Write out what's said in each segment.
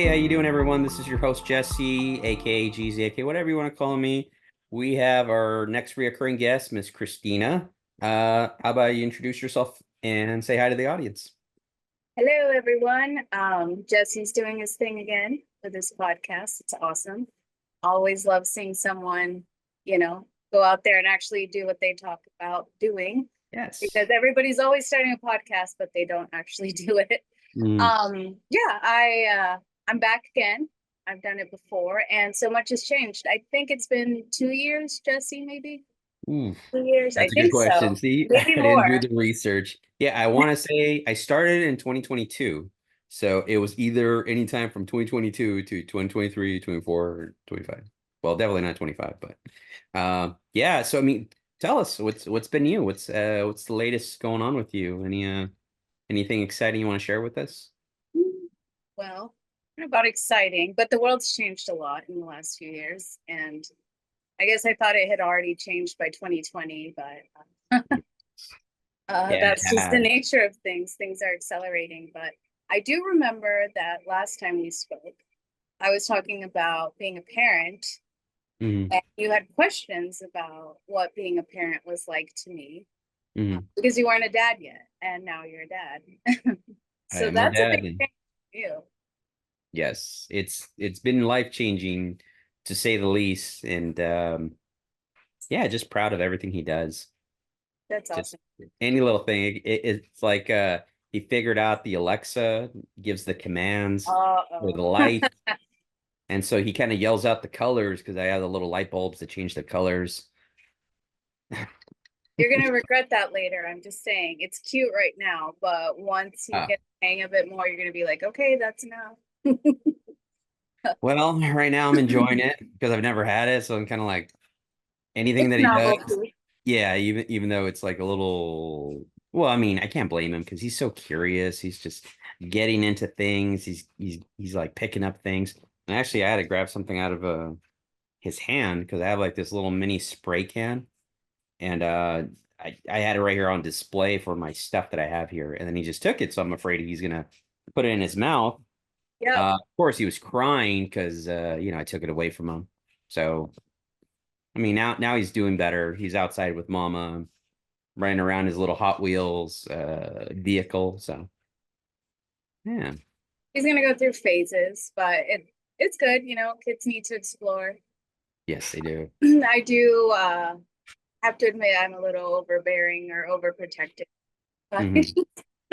Hey, how you doing, everyone? This is your host, Jesse, aka GZ, aka whatever you want to call me. We have our next reoccurring guest, Miss Christina. How about you introduce yourself and say hi to the audience? Hello, everyone. Jesse's doing his thing again for this podcast. It's awesome. Always love seeing someone, go out there and actually do what they talk about doing Yes. because everybody's always starting a podcast, but they don't actually do it. Mm, I'm back again. I've done it before, and so much has changed. I think it's been 2 years, Jesse, maybe ooh, 2 years. I that's a good think question. so. See, I Maybe didn't do more. the research. Yeah, I want to say I started in 2022. So it was either anytime from 2022 to 2023, 24, or 25. Well, definitely not 25, but yeah, so I mean, tell us what's been new? What's the latest going on with you? Anything exciting you want to share with us? Well, not about exciting, but the world's changed a lot in the last few years. And I guess I thought it had already changed by 2020, but Yeah, it that's just the has. nature of things. Things are accelerating. But I do remember that last time we spoke, I was talking about being a parent, Hmm. and you had questions about what being a parent was like to me Hmm. because you weren't a dad yet, and now you're a dad. I So am your that's a dad, big and thing for you. yes, it's been life changing to say the least, and yeah, just proud of everything he does. That's Just awesome. any little thing. It's like he figured out the Alexa gives the commands for the Uh-oh. light, and so he kind of yells out the colors because I have the little light bulbs that change the colors. You're gonna regret that later. I'm just saying it's cute right now, but once you Uh, get the hang of it more, you're gonna be like, okay, that's enough. well, right now I'm enjoying it because I've never had it, so I'm kind of like anything It's that he does. novelty. Yeah, even though it's like a little, well, I mean, I can't blame him because he's so curious. He's just getting into things. He's like picking up things. And actually, I had to grab something out of his hand because I have like this little mini spray can, and I had it right here on display for my stuff that I have here, and then he just took it. So I'm afraid he's gonna put it in his mouth. Yep. Of course, he was crying because I took it away from him. So I mean, now he's doing better. He's outside with Mama, running around his little Hot Wheels vehicle. So yeah, He's gonna go through phases, but it's good, kids need to explore. yes, they do. I do have to admit I'm a little overbearing or overprotective. But Hmm.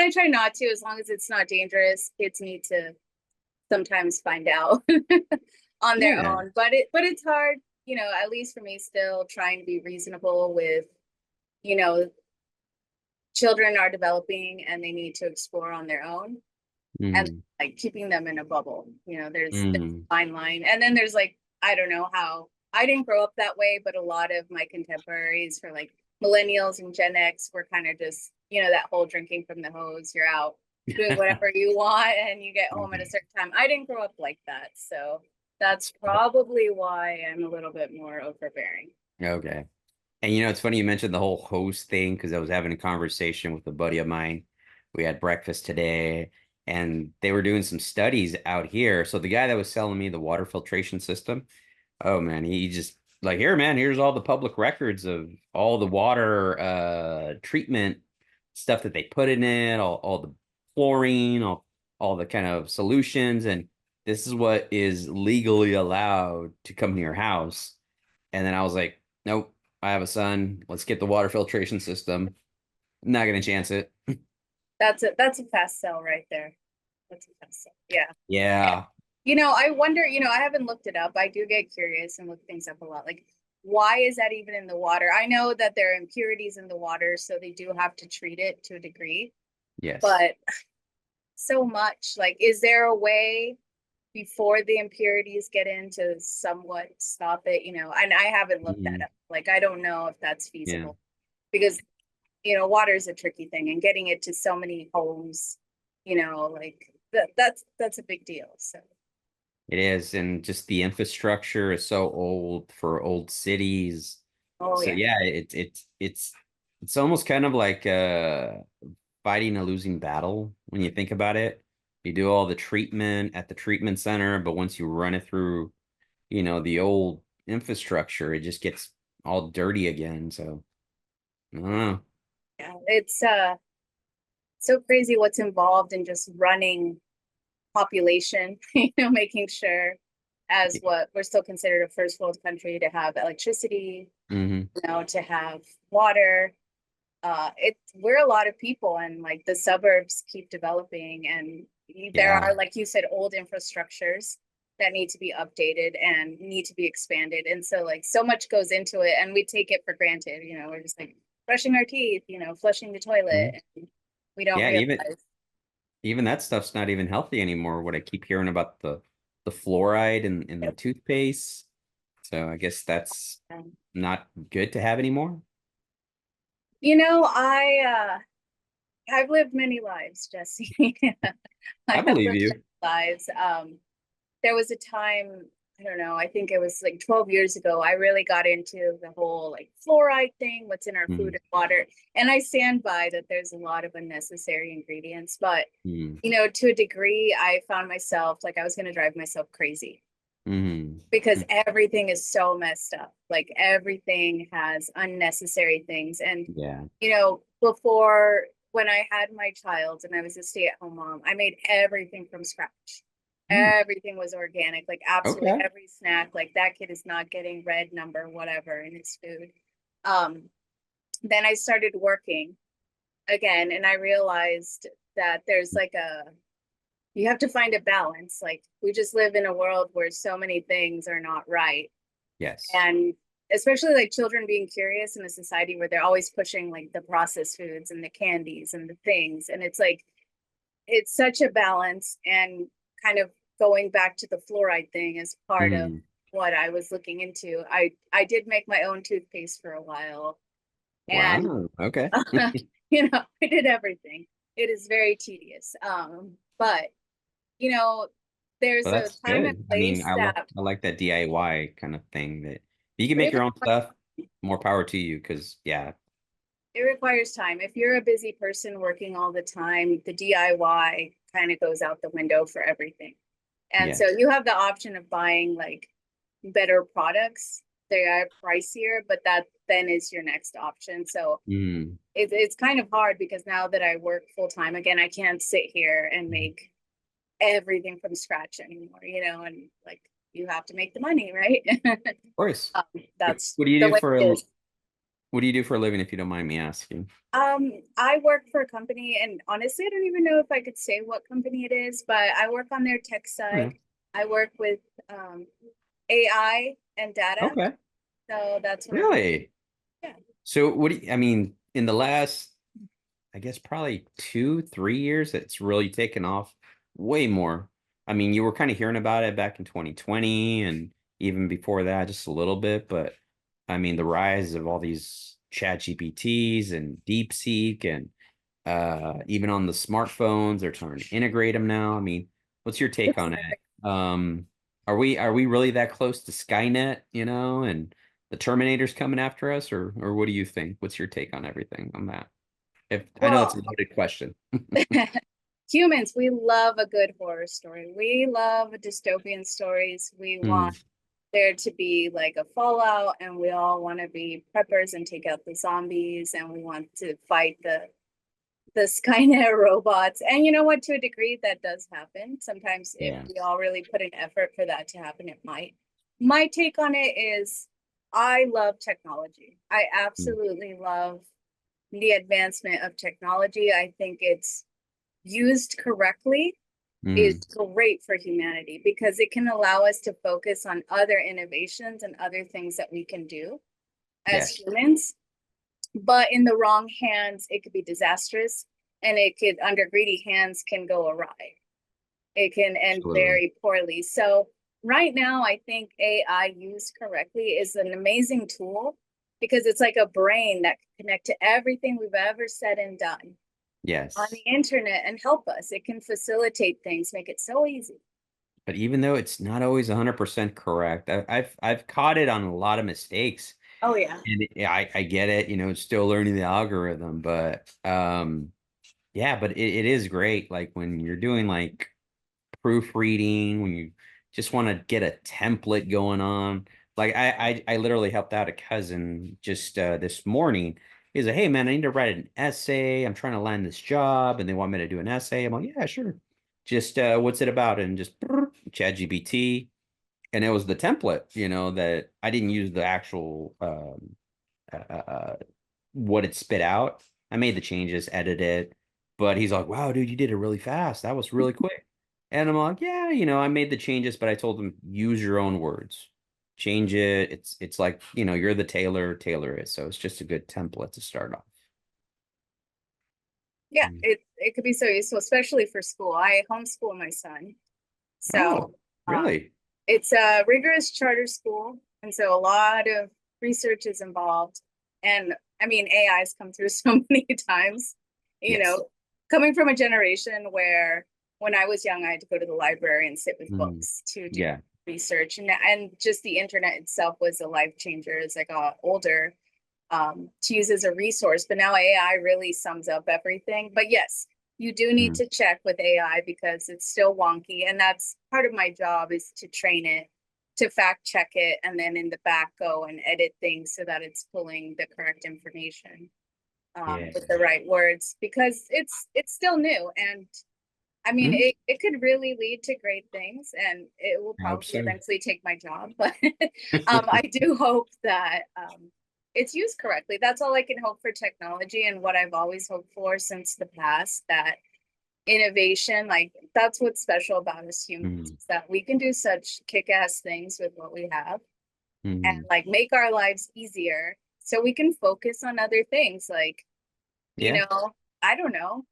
I try not to as long as it's not dangerous. Kids need to sometimes find out on their Yeah. own. But it's hard, at least for me, still trying to be reasonable with, you know, children are developing and they need to explore on their own, and Hmm. like keeping them in a bubble. There's Hmm. a fine line. And then there's like, I don't know how I didn't grow up that way, but a lot of my contemporaries for like millennials and Gen X were kind of just, that whole drinking from the hose, you're out doing whatever you want and you get home at a Okay. certain time. I didn't grow up like that. So that's probably why I'm a little bit more overbearing. Okay. And it's funny you mentioned the whole host thing because I was having a conversation with a buddy of mine. We had breakfast today and they were doing some studies out here. So the guy that was selling me the water filtration system, oh man, he just like, here, man, here's all the public records of all the water treatment stuff that they put in it, all the chlorine, all the kind of solutions, and this is what is legally allowed to come to your house. And then I was like, nope, I have a son. Let's get the water filtration system. I'm not gonna chance it. That's a fast sell right there. That's a fast sell. Yeah. Yeah. I wonder, I haven't looked it up. I do get curious and look things up a lot. Like, why is that even in the water? I know that there are impurities in the water, so they do have to treat it to a degree, Yes. but so much. Like, is there a way before the impurities get in to somewhat stop it? And I haven't looked that Mhm. up. Like, I don't know if that's Yeah. feasible because, water is a tricky thing and getting it to so many homes, like that's a big deal. So, It is, and just the infrastructure is so old for old cities. oh, So yeah. yeah, it's almost kind of like fighting a losing battle when you think about it. You do all the treatment at the treatment center, but once you run it through, the old infrastructure, it just gets all dirty again. So I don't know. Yeah, it's so crazy what's involved in just running population, making sure as what we're still considered a first world country to have electricity, Hmm. to have water. We're a lot of people, and like the suburbs keep developing, and there Yeah. are, like you said, old infrastructures that need to be updated and need to be expanded. And so like so much goes into it and we take it for granted, we're just like brushing our teeth, flushing the Mhm. toilet, and we don't Yeah, realize. even that stuff's not even healthy anymore. What I keep hearing about the fluoride in the toothpaste. So I guess that's um, not good to have anymore. you know i I've lived many lives, Jesse. I I have believe lived you. many lives. There was a time, I don't know, I think it was like 12 years ago, I really got into the whole like fluoride thing, what's in our food Mm, and water. And I stand by that there's a lot of unnecessary ingredients, but mm, to a degree, I found myself like I was going to drive myself crazy mm, because mm. everything is so messed up. Like everything has unnecessary things. And, Yeah. before when I had my child and I was a stay-at-home mom, I made everything from scratch. Mm, Everything was organic, like absolutely okay. every snack. Like that kid is not getting red number, whatever, in his food. Um, then I started working again, and I realized that there's like you have to find a balance. Like we just live in a world where so many things are not right. Yes. And especially like children being curious in a society where they're always pushing like the processed foods and the candies and the things. And it's like, it's such a balance, and kind of going back to the fluoride thing as part of Mm. what I was looking into. I did make my own toothpaste for a while, and Wow. Okay. I did everything. It is very tedious. But you know, there's Well, a that's time and good. I mean, place that I like that DIY kind of thing that if you can make it your own stuff, more power to you. Because yeah. it requires time. If you're a busy person working all the time, the DIY kind of goes out the window for everything. And so Yes. you have the option of buying like better products. They are pricier, but that then is your next option. So Mm. it's kind of hard because now that I work full time again, I can't sit here and make everything from scratch anymore, and like you have to make the money, right? Of course. That's What do you the do way for it is. what do you do for a living, if you don't mind me asking? I work for a company, and honestly, I don't even know if I could say what company it is, but I work on their tech side. Yeah. I work with AI and data. Okay. So that's what I'm doing. Really? Yeah. So I mean, in the last, I guess probably 2, 3 years, it's really taken off way more. I mean, you were kind of hearing about it back in 2020 and even before that, just a little bit, but I mean, the rise of all these chat GPTs and DeepSeek and even on the smartphones, they're trying to integrate them now. I mean, what's your take on it? Are we really that close to Skynet, and the Terminator's coming after us, or what do you think? What's your take on everything on that? If I know it's Well, a loaded question. humans, we love a good horror story. We love dystopian stories. We Hmm. want there to be like a fallout, and we all want to be preppers and take out the zombies, and we want to fight the Skynet robots. And you know what? To a degree, that does happen. Sometimes, if Yeah. we all really put an effort for that to happen, it might. My take on it is I love technology. I Mm. absolutely love the advancement of technology. I think it's used correctly is Mm. great for humanity because it can allow us to focus on other innovations and other things that we can do as Yes. humans. But in the wrong hands, it could be disastrous, and it could, under greedy hands, can go awry. It can end Absolutely. very poorly. So right now, I think AI used correctly is an amazing tool because it's like a brain that can connect to everything we've ever said and done on the Yes. internet and help us. It can facilitate things, make it so easy. But even though it's not always 100% correct, I've caught it on a lot of mistakes. Oh yeah. And I get it, it's still learning the algorithm, but yeah, but it is great. Like when you're doing like proofreading, when you just want to get a template going on. Like I literally helped out a cousin just this morning. He's like, hey man, I need to write an essay. I'm trying to land this job and they want me to do an essay. I'm like, yeah, sure. Just what's it about? And just chat GBT. And it was the template, that I didn't use the actual what it spit out. I made the changes, edited it, but he's like, "Wow, dude, you did it really fast. That was really quick." And I'm like, "Yeah, I made the changes, but I told him use your own words, change it. It's like you're the tailor it. So it's just a good template to start off." Yeah, Mm. it could be so useful, especially for school. I homeschool my son. So Oh, um, really? it's a rigorous charter school. And so a lot of research is involved. And I mean, AI's come through so many times, you Yes. know, coming from a generation where when I was young, I had to go to the library and sit with Mm. books to do Yeah. research. And just the internet itself was a life changer as I got older, to use as a resource. But now AI really sums up everything. But yes, you do need Mm. to check with AI because it's still wonky. And that's part of my job is to train it, to fact check it, and then in the back go and edit things so that it's pulling the correct information, Yeah. with the right words because it's still new. And I mean, Mm. it could really lead to great things and it will I hope probably so. eventually take my job. But I do hope that it's used correctly. That's all I can hope for technology and what I've always hoped for since the past, that innovation, like that's what's special about us humans, Mm. is that we can do such kick-ass things with what we have and Mm. like make our lives easier so we can focus on other things like, you Yeah. know, I don't know.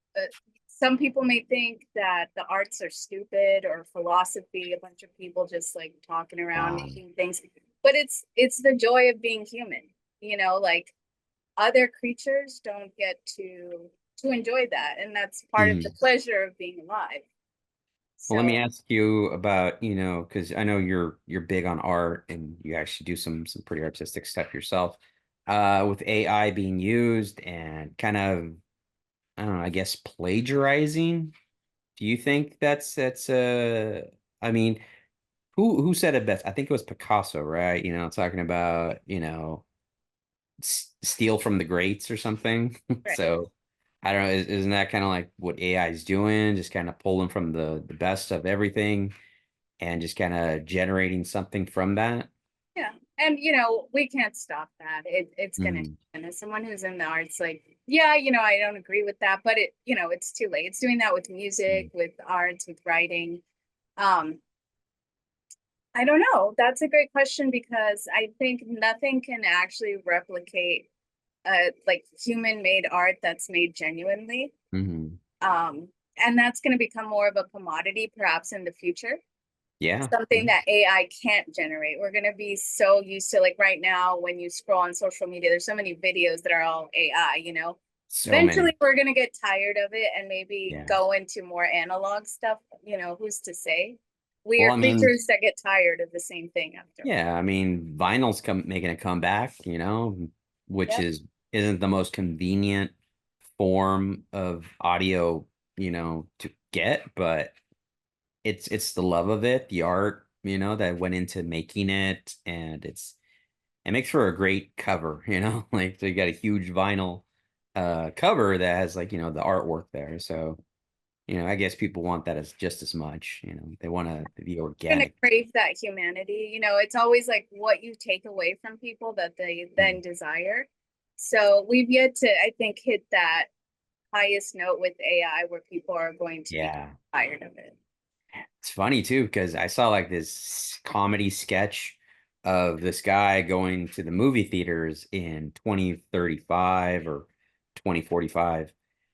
Some people may think that the arts are stupid or philosophy, a bunch of people just like talking around Wow. making things, but it's the joy of being human. Like other creatures don't get to enjoy that, and that's part of the Mm. pleasure of being alive. Well, let me So ask you about, because I know you're big on art and you actually do some pretty artistic stuff yourself. With AI being used and kind of, I don't know, I guess plagiarizing, do you think that's I mean, who said it best? I think it was Picasso, right? Talking about, steal from the greats or something. right. So I don't know, isn't that kind of like what AI is doing? Just kind of pulling from the best of everything and just kind of generating something from that. Yeah. And we can't stop that. It's gonna Mm. happen. As someone who's in the arts, like, yeah, I don't agree with that, but it's too late. It's doing that with music, Mm. with arts, with writing. Um, I don't know. That's a great question because I think nothing can actually replicate like human made art that's made genuinely. Mhm. Um, and that's going to become more of a commodity perhaps in the future, Yeah. something Yeah. that AI can't generate. We're going to be so used to, like, right now when you scroll on social media, there's so many videos that are all AI. So Eventually many. we're going to get tired of it and maybe Yeah. go into more analog stuff. Who's to say? We Well, are I mean, creatures that get tired of the same thing after a while. yeah, I mean, vinyl's come making a comeback, which Yep. isn't the most convenient form of audio, to get, but it's the love of it, the art, that went into making it, and it makes for a great cover, like so you got a huge vinyl cover that has like, the artwork there. So, I guess people want that as just as much, they want to be Gonna organic. crave that humanity. It's always like what you take away from people that they then Mm. desire. So we've yet to, I think, hit that highest note with AI where people are going to be Yeah. tired of it. It's funny too, because I saw like this comedy sketch of this guy going to the movie theaters in 2035 or 2045.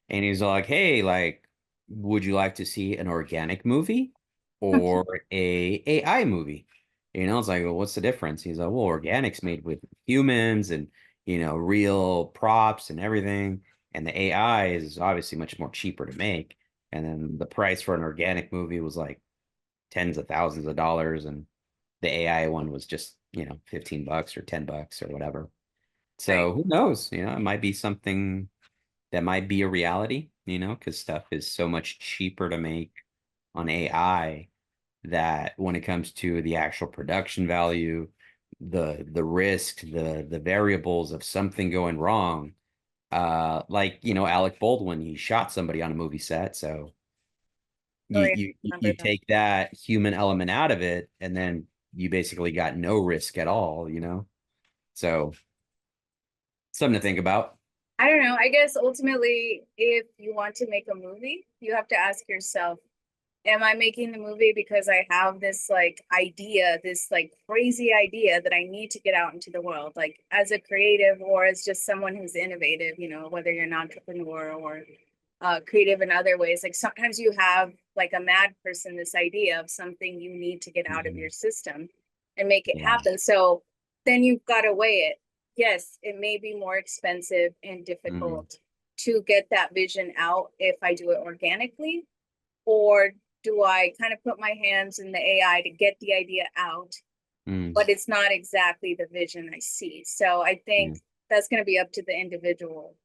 And he's like, hey, like, would you like to see an organic movie or a AI movie? It's like, well, what's the difference? He's like, well, organic's made with humans and, real props and everything. And the AI is obviously much more cheaper to make. And then the price for an organic movie was like tens of thousands of dollars, and the AI one was just, $15 or $10 or whatever. Right. So who knows? It might be something that might be a reality, because stuff is so much cheaper to make on AI that when it comes to the actual production value, the risk, the variables of something going wrong, like Alec Baldwin, he shot somebody on a movie set, so Oh you yeah, you I you remember that. take that human element out of it, and then you basically got no risk at all, so something to think about. I don't know. I guess ultimately, if you want to make a movie, you have to ask yourself, am I making the movie because I have this like idea, this like crazy idea that I need to get out into the world, like as a creative or as just someone who's innovative, whether you're an entrepreneur or creative in other ways. Like sometimes you have like a mad person, this idea of something you need to get out of Mhm. your system and make it Yeah. happen. So then you've got to weigh it. Yes, it may be more expensive and Mm, difficult to get that vision out if I do it organically, or do I kind of put my hands in the AI to get the idea out, mm, but it's not exactly the vision I see. So I think yeah. that's going to be up to the individual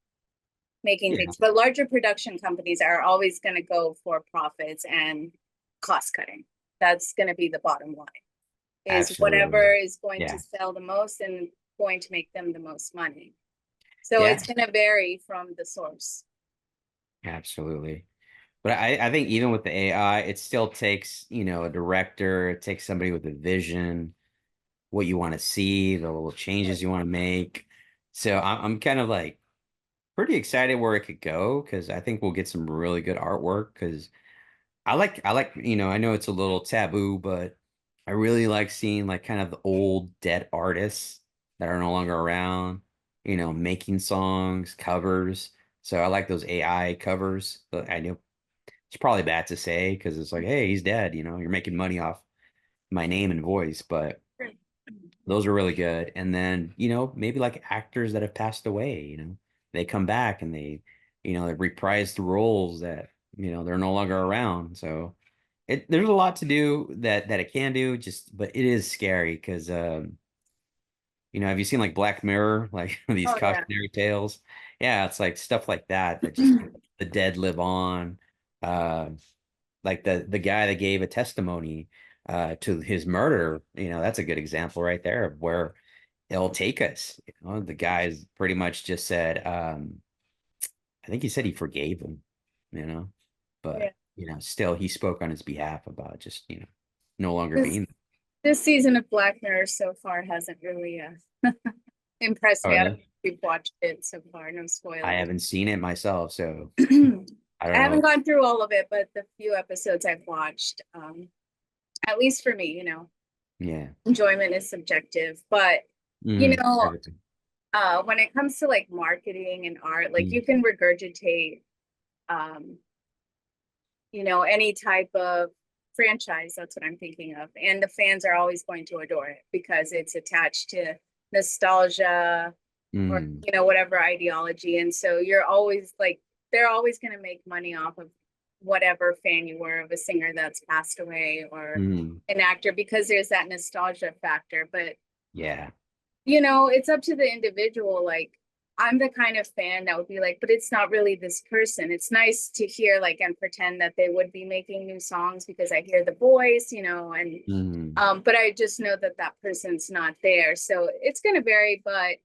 making Yeah. things. But larger production companies are always going to go for profits and cost cutting. That's going to be the bottom line. Is Absolutely. whatever is going to Yeah. sell the most and going to make them the most money. So Yeah. it's going to vary from the source. Absolutely. But I think even with the AI, it still takes, a director, it takes somebody with a vision, what you want to see, the little changes you want to make. So I'm kind of like pretty excited where it could go because I think we'll get some really good artwork because I like, I know it's a little taboo, but I really like seeing like kind of the old dead artists that are no longer around, making songs, covers. So I like those AI covers. But I know it's probably bad to say because it's like, hey, he's dead, you're making money off my name and voice, but those are really good. And then, maybe like actors that have passed away, they come back and they reprise the roles that, they're no longer around. So there's a lot to do that it can do, but it is scary because have you seen like Black Mirror, like these Oh yeah. cautionary tales? Yeah, it's like stuff like that just the dead live on. Uh, like the guy that gave a testimony to his murder, that's a good example right there of where it'll take us. The guy's pretty much just said, I think he said he forgave him, you know, Yeah. but still he spoke on his behalf about just, no longer This being. this season of Black Mirror so far hasn't really impressed Oh, me. I don't really? know if you've watched it so far, no I spoilers. haven't seen it myself, so I I don't haven't know. gone through all of it, but the few episodes I've watched, at least for me, Yeah. enjoyment is subjective. But you Mm, know, everything. when it comes to like marketing and art, like Mm, you can regurgitate, um, any type of franchise. That's what I'm thinking of, and the fans are always going to adore it because it's attached to nostalgia or mm, whatever ideology, and so you're always like they're always going to make money off of whatever fan you were of a singer that's passed away or mm. an actor because there's that nostalgia factor. But Yeah. it's up to the individual. Like I'm the kind of fan that would be like, but it's not really this person. It's nice to hear like and pretend that they would be making new songs because I hear the voice, and Mm, but I just know that that person's not there. So it's going to vary, but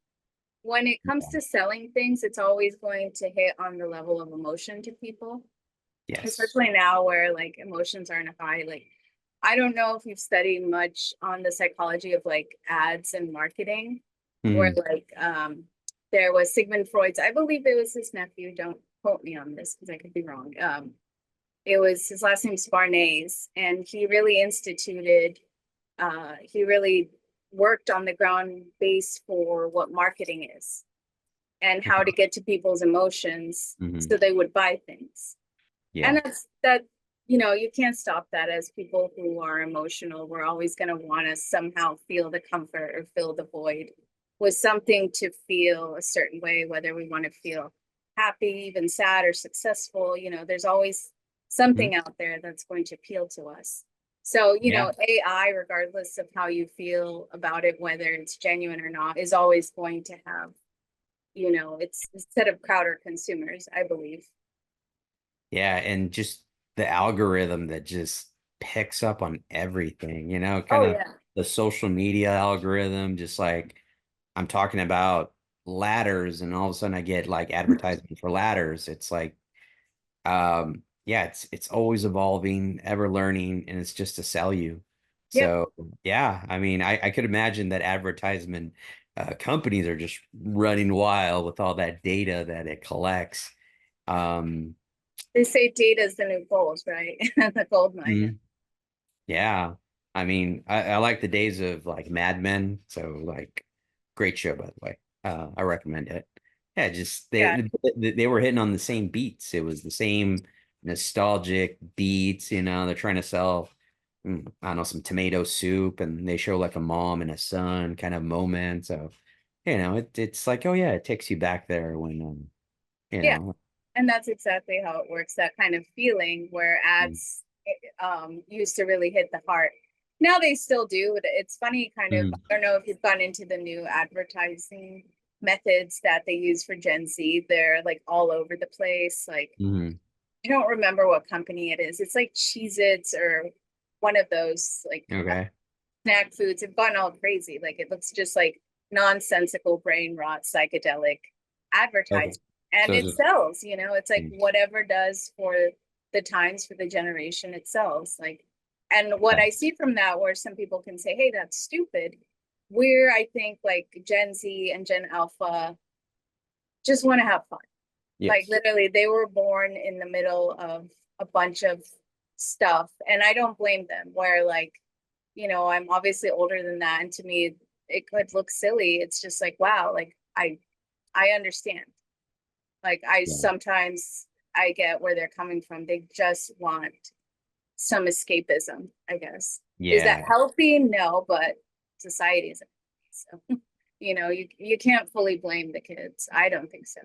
when it comes yeah. to selling things, it's always going to hit on the level of emotion to people, Yes. especially now where like emotions aren't high. Like, I don't know if you've studied much on the psychology of like ads and marketing, where Mm, like there was Sigmund Freud's, I believe it was his nephew, don't quote me on this because I could be wrong. It was his last name's Barnes, and he really worked on the ground base for what marketing is and how to get to people's emotions mm-hmm. so they would buy things. And Yeah. that's that, you can't stop that. As people who are emotional, we're always going to want to somehow feel the comfort or fill the void with something to feel a certain way, whether we want to feel happy, even sad or successful. There's always Mm, something out there that's going to appeal to us. So, yeah. AI, regardless of how you feel about it, whether it's genuine or not, is always going to have, it's a set of crowd or consumers, I believe. Yeah. And just the algorithm that just picks up on everything, kind Oh of yeah. the social media algorithm, just like I'm talking about ladders and all of a sudden I get like advertisement for ladders. It's like, yeah, it's always evolving, ever learning, and it's just to sell you. Yep. So yeah, I mean, I could imagine that advertisement companies are just running wild with all that data that it collects. Um, They say data is the new gold, right? The gold mine. mhm. Yeah. I mean, I like the days of like Mad Men. So like great show, by the way. I recommend it. Yeah, just Yeah. they were hitting on the same beats. It was the same nostalgic beats, they're trying to sell I don't know, some tomato soup and they show like a mom and a son kind of moment. So, it's like, oh yeah, it takes you back there when you Yeah. know. And that's exactly how it works. That kind of feeling where Mm, ads used to really hit the heart. Now they still do. It's funny, kind of. mm, I don't know if you've gone into the new advertising methods that they use for Gen Z. They're like all over the place. Like, mm. I don't remember what company it is. It's like Cheez-Its or one of those like Okay. snack foods have gone all crazy. Like it looks just like nonsensical brain rot psychedelic Okay. advertising. And So it it's sells, it's like just, whatever does for the times for the generation it sells. Like, and what yeah. I see from that, where some people can say, hey, that's stupid. We're, I think, like Gen Z and Gen Alpha just want to have fun. Like Yes. literally, they were born in the middle of a bunch of stuff. And I don't blame them, where like, I'm obviously older than that. And to me, it could look silly. It's just like, wow, like I understand. Like I Yeah. sometimes I get where they're coming from. They just want some escapism, I guess. Is that Yeah. healthy? No, but society isn't. So, you can't fully blame the kids. I don't think so.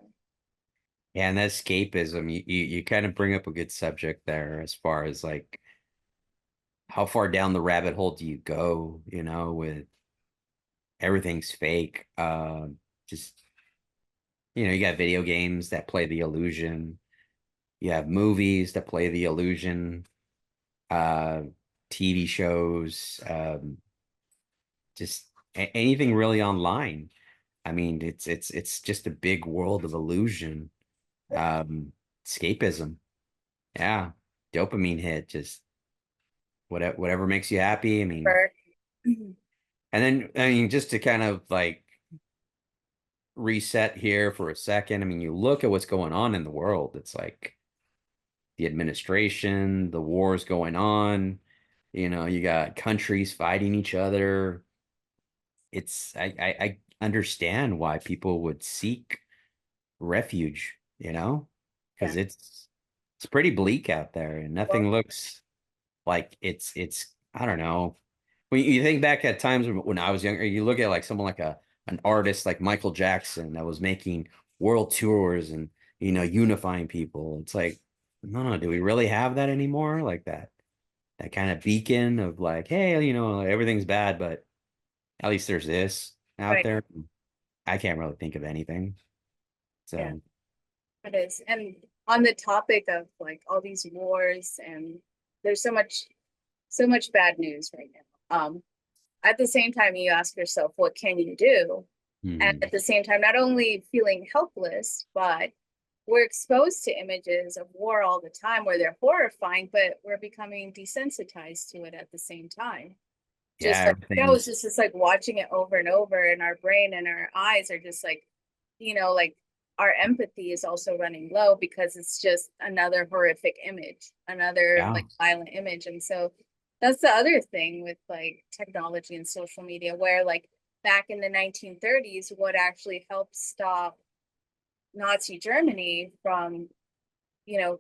Yeah, and that escapism, you kind of bring up a good subject there as far as like how far down the rabbit hole do you go, with everything's fake. Just, you got video games that play the illusion. You have movies that play the illusion, uh, TV shows, just anything really online. I mean, it's just a big world of illusion. Escapism. Yeah. Dopamine hit, just whatever makes you happy. I mean, For and then I mean, just to kind of like reset here for a second. I mean, you look at what's going on in the world. It's like the administration, the wars going on, you got countries fighting each other. I understand why people would seek refuge, yeah. because it's pretty bleak out there and Well, nothing looks like it's I don't know. When you think back at times when I was younger, you look at like someone like an artist like Michael Jackson that was making world tours and unifying people. It's like, no, do we really have that anymore? Like that kind of beacon of like, hey, everything's bad, but at least there's this out right. there. I can't really think of anything. Yeah, So it is. And on the topic of like all these wars, and there's so much bad news right now. At the same time, you ask yourself, what can you do? And mhm. at the same time, not only feeling helpless, but we're exposed to images of war all the time where they're horrifying, but we're becoming desensitized to it at the same time. Just Yeah, like, it's everything's just like watching it over and over, and our brain and our eyes are just like, like our empathy is also running low because it's just another horrific image, another yeah, like violent image. And so that's the other thing with like technology and social media, where like back in the 1930s, what actually helped stop Nazi Germany from,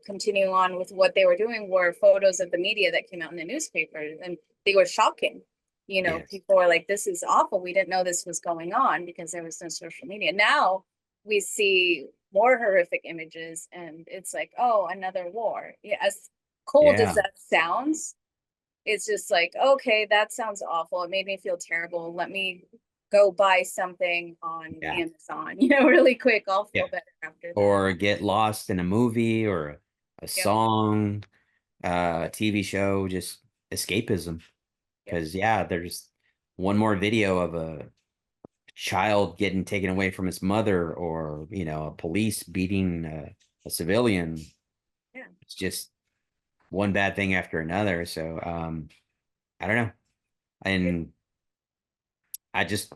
continuing on with what they were doing were photos of the media that came out in the newspapers, and they were shocking. yes, People were like, this is awful. We didn't know this was going on because there was no social media. Now we see more horrific images, and it's like, oh, another war. Yeah, as cold as yeah, that sounds, it's just like, okay, that sounds awful. It made me feel terrible. Let me go buy something on yeah, Amazon, really quick. I'll yeah. feel better after that. Or get lost in a movie or a Yep. song. TV show, just escapism. Yep. Because yeah, there's one more video of a child getting taken away from his mother, or a police beating a civilian. Yeah. It's just one bad thing after another. So I don't know. Yeah. And I just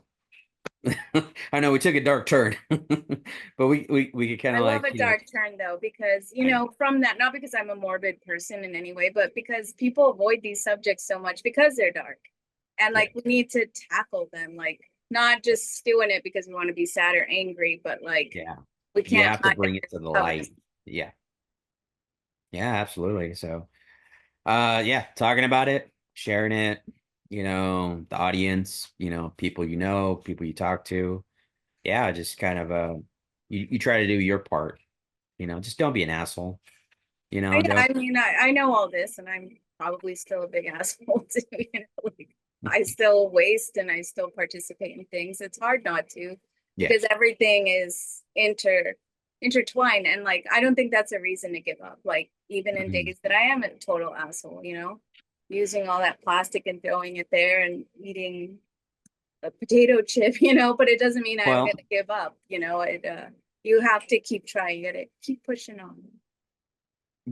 I know we took a dark turn, but we could kind I of love like, a dark turn though, because, I, from that, not because I'm a morbid person in any way, but because people avoid these subjects so much because they're dark. And yeah, like we need to tackle them, like not just doing it because we want to be sad or angry, but like yeah, we you can't have to hide bring it to the under covers. light. Yeah, yeah, absolutely. So yeah, talking about it, sharing it, the audience, people, people you talk to. Yeah, just kind of you try to do your part, just don't be an asshole, don't. I mean, I know all this, and I'm probably still a big asshole too. Like I still waste and I still participate in things. It's hard not to, Yeah. because everything is intertwined, and like I don't think that's a reason to give up. Like even in Mhm. days that I am a total asshole, using all that plastic and throwing it there and eating a potato chip, but it doesn't mean I'm Well, gonna give up. You have to keep trying. You gotta keep pushing on.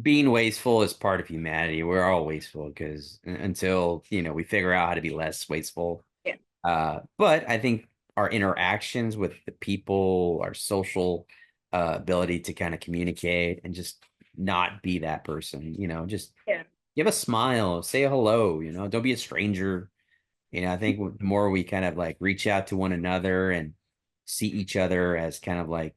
being wasteful is part of humanity. We're all wasteful because until, we figure out how to be less wasteful. Yeah. But I think our interactions with the people, our social ability to kind of communicate and just not be that person, just Yeah. give a smile, say a hello, don't be a stranger. I think the more we kind of like reach out to one another and see each other as kind of like,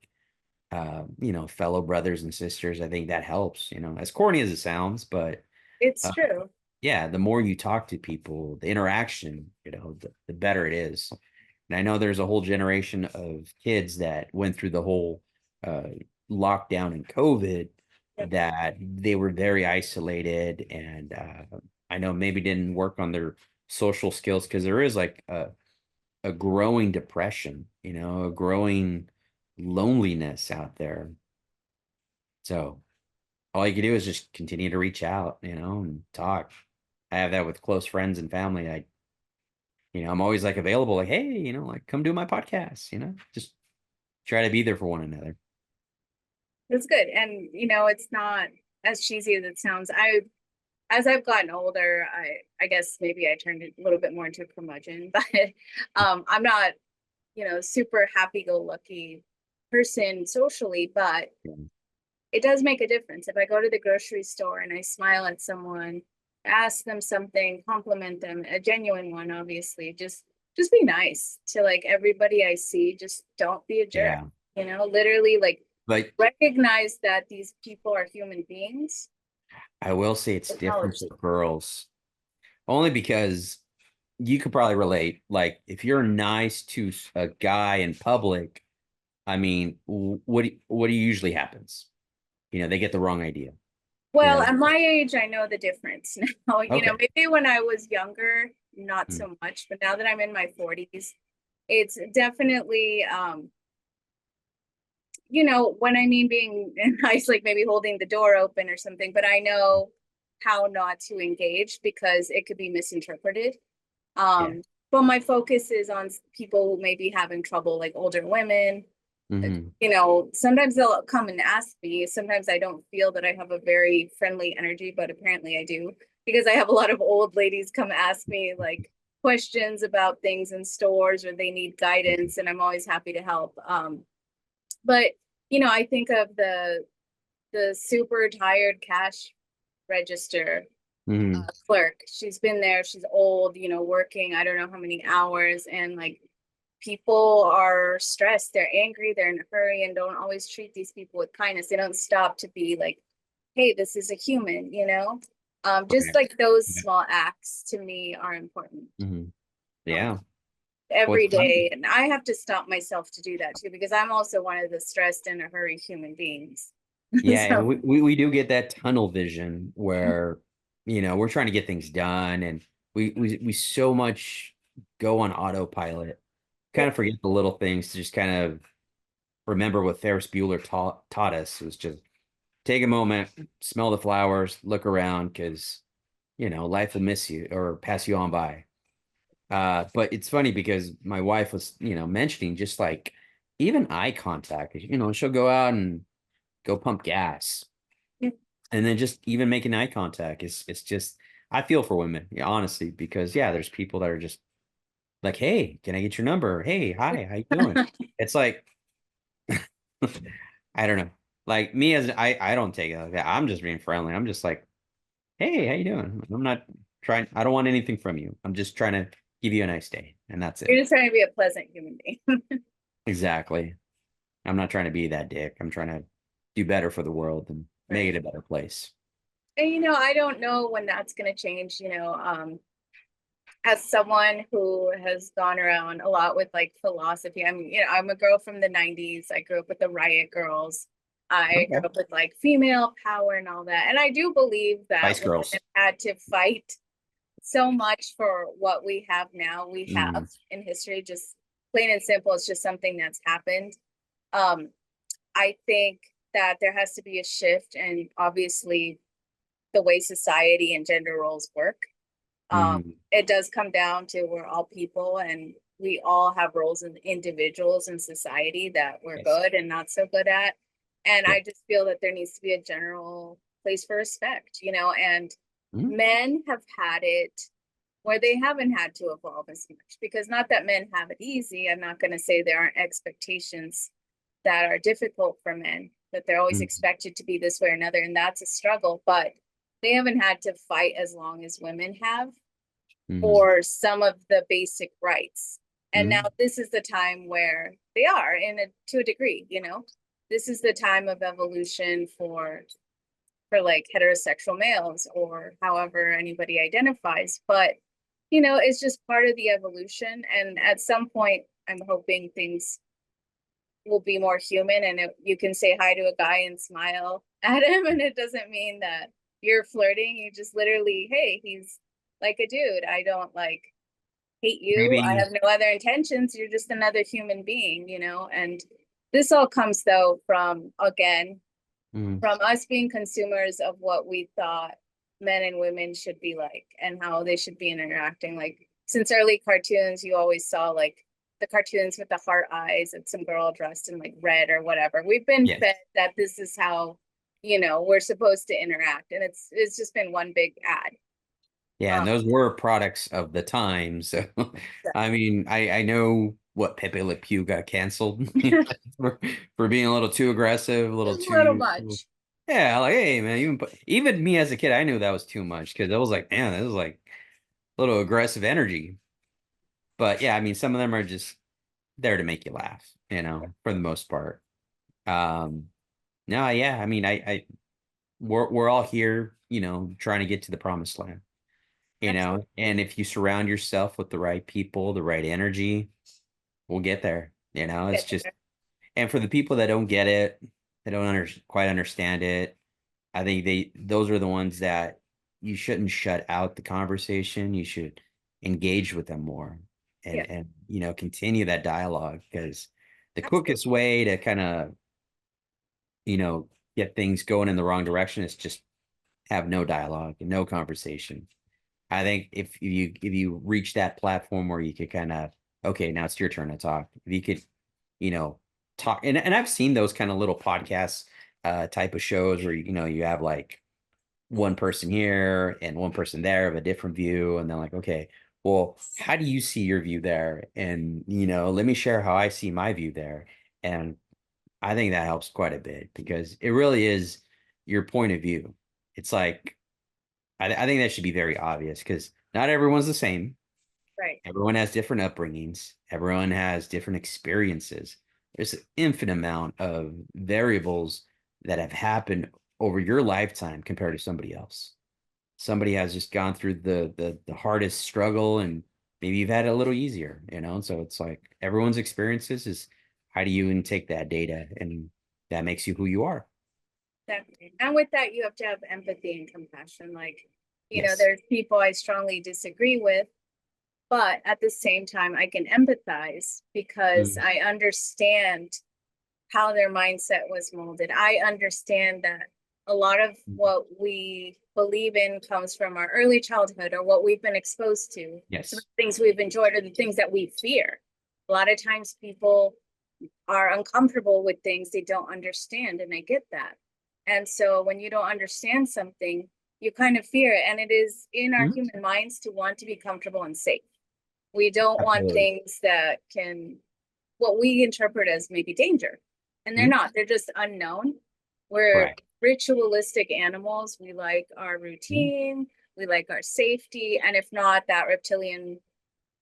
fellow brothers and sisters, I think that helps, as corny as it sounds, but It's uh, true. yeah, the more you talk to people, the interaction, the better it is. And I know there's a whole generation of kids that went through the whole uh, lockdown and COVID, Yep. that they were very isolated, and I know maybe didn't work on their social skills because there is like a growing depression, a growing loneliness out there. So all you can do is just continue to reach out, and talk. I have that with close friends and family. I'm always like available, like, hey, like come do my podcast, just try to be there for one another. It's good. And it's not as cheesy as it sounds. As I've gotten older, I guess maybe I turned a little bit more into a curmudgeon, but I'm not, super happy-go-lucky person socially, but Yeah. it does make a difference. If I go to the grocery store and I smile at someone, ask them something, compliment them, a genuine one, obviously, just be nice to like everybody I see. Just don't be a jerk. Yeah. Literally like But recognize that these people are human beings. I will say it's different Acknowledge for them. girls, only because you could probably relate. Like if you're nice to a guy in public, I mean, what usually happens? They get the wrong idea. You Well, know, at my age, I know the difference now. okay. Maybe when I was younger, not Mm, so much, but now that I'm in my 40s, it's definitely when I mean being nice, like maybe holding the door open or something, but I know how not to engage because it could be misinterpreted. yeah. But my focus is on people who may be having trouble, like older women. Hmm. Sometimes they'll come and ask me. Sometimes I don't feel that I have a very friendly energy, but apparently I do, because I have a lot of old ladies come ask me like questions about things in stores, or they need guidance, and I'm always happy to help. But I think of the super tired cash register Hmm. clerk. She's been there, she's old, working I don't know how many hours, and like people are stressed, they're angry, they're in a hurry, and don't always treat these people with kindness. They don't stop to be like, hey, this is a human, just Right. like those Yeah. small acts to me are important. Hmm. um, Yeah. Well, every it's funny. day, and I have to stop myself to do that too, because I'm also one of the stressed in a hurry human beings. Yeah, and So we do get that tunnel vision where, we're trying to get things done, and we so much go on autopilot, kind yep. of forget the little things to just kind of remember what Ferris Bueller taught us. It was just take a moment, smell the flowers, look around, because life will miss you or pass you on by. But it's funny because my wife was, mentioning just like even eye contact, she'll go out and go pump gas. And then just even making eye contact is it's just I feel for women, yeah, honestly, because yeah, there's people that are just like, hey, can I get your number? Hey, hi, how you doing? It's like I don't know. Like me as I don't take it like that. I'm just being friendly. I'm just like, hey, how you doing? I'm not trying, I don't want anything from you. I'm just trying to give you a nice day. And that's You're it. just trying to be a pleasant human being. Exactly. I'm not trying to be that dick. I'm trying to do better for the world and make it Right. a better place. And I don't know when that's going to change, as someone who has gone around a lot with like philosophy. I'm a girl from the 90s. I grew up with the Riot Girls. I grew Okay. up with like female power and all that. And I do believe that Spice women Girls. had to fight so much for what we have now. We have Mm, in history, just plain and simple. It's just something that's happened. Um, I think that there has to be a shift, and obviously the way society and gender roles work. mm, It does come down to we're all people and we all have roles in individuals in society that we're yes. good and not so good at. And Yeah. I just feel that there needs to be a general place for respect, and Mm, men have had it where they haven't had to evolve as much, because not that men have it easy. I'm not going to say there aren't expectations that are difficult for men, that they're always mm, expected to be this way or another. And that's a struggle, but they haven't had to fight as long as women have mm, for some of the basic rights. And now mm, this is the time where they are to a degree, this is the time of evolution for like heterosexual males or however anybody identifies. But it's just part of the evolution. And at some point, I'm hoping things will be more human, and you can say hi to a guy and smile at him, and it doesn't mean that you're flirting. You just literally, hey, he's like a dude. I don't like hate you. I maybe. have no other intentions. You're just another human being, and this all comes though from, again, Mm, from us being consumers of what we thought men and women should be like and how they should be interacting. Like since early cartoons, you always saw like the cartoons with the heart eyes and some girl dressed in like red or whatever. We've been yes. fed that this is how, we're supposed to interact. And it's just been one big ad. Yeah, and Um, those were products of the time. So, I mean, I know what Pepe Le Pew got canceled for, for being a little too aggressive, a little just a little too, much. yeah, like, hey, man, even me as a kid, I knew that was too much because I was like, man, this is like a little aggressive energy. But yeah, I mean, some of them are just there to make you laugh, for the most part. Um, no, yeah, I mean, we're all here, trying to get to the promised land. Absolutely. And if you surround yourself with the right people, the right energy, we'll get there. It's Get just, there. and for the people that don't get it, they don't quite understand it. I think those are the ones that you shouldn't shut out the conversation. You should engage with them more Yeah, and continue that dialogue, because the absolutely. quickest way to kind of, you know, get things going in the wrong direction is just have no dialogue and no conversation. I think if you reach that platform where you could kind of, okay, now it's your turn to talk. If you could, you know, talk, and I've seen those kind of little podcasts type of shows where you have like one person here and one person there of a different view, and then like, okay, well, how do you see your view there? And let me share how I see my view there. And I think that helps quite a bit because it really is your point of view. It's like I think that should be very obvious because not everyone's the same. Right. Everyone has different upbringings. Everyone has different experiences. There's an infinite amount of variables that have happened over your lifetime compared to somebody else. Somebody has just gone through the hardest struggle, and maybe you've had it a little easier. So it's like everyone's experiences is how do you intake that data, and that makes you who you are. Definitely. And with that, you have to have empathy and compassion. Like, Yes. there's people I strongly disagree with, but at the same time, I can empathize because Mm, I understand how their mindset was molded. I understand that A lot of what we believe in comes from our early childhood or what we've been exposed to. So the Yes. things we've enjoyed are the things that we fear. A lot of times people are uncomfortable with things they don't understand, and I get that. And so when you don't understand something, you kind of fear it. And it is in our Mhm. human minds to want to be comfortable and safe. We don't want Absolutely. things that can, what we interpret as maybe danger. And they're Mhm. not, they're just unknown. We're Correct. ritualistic animals. We like our Mhm. routine, we like our safety. And if not, that reptilian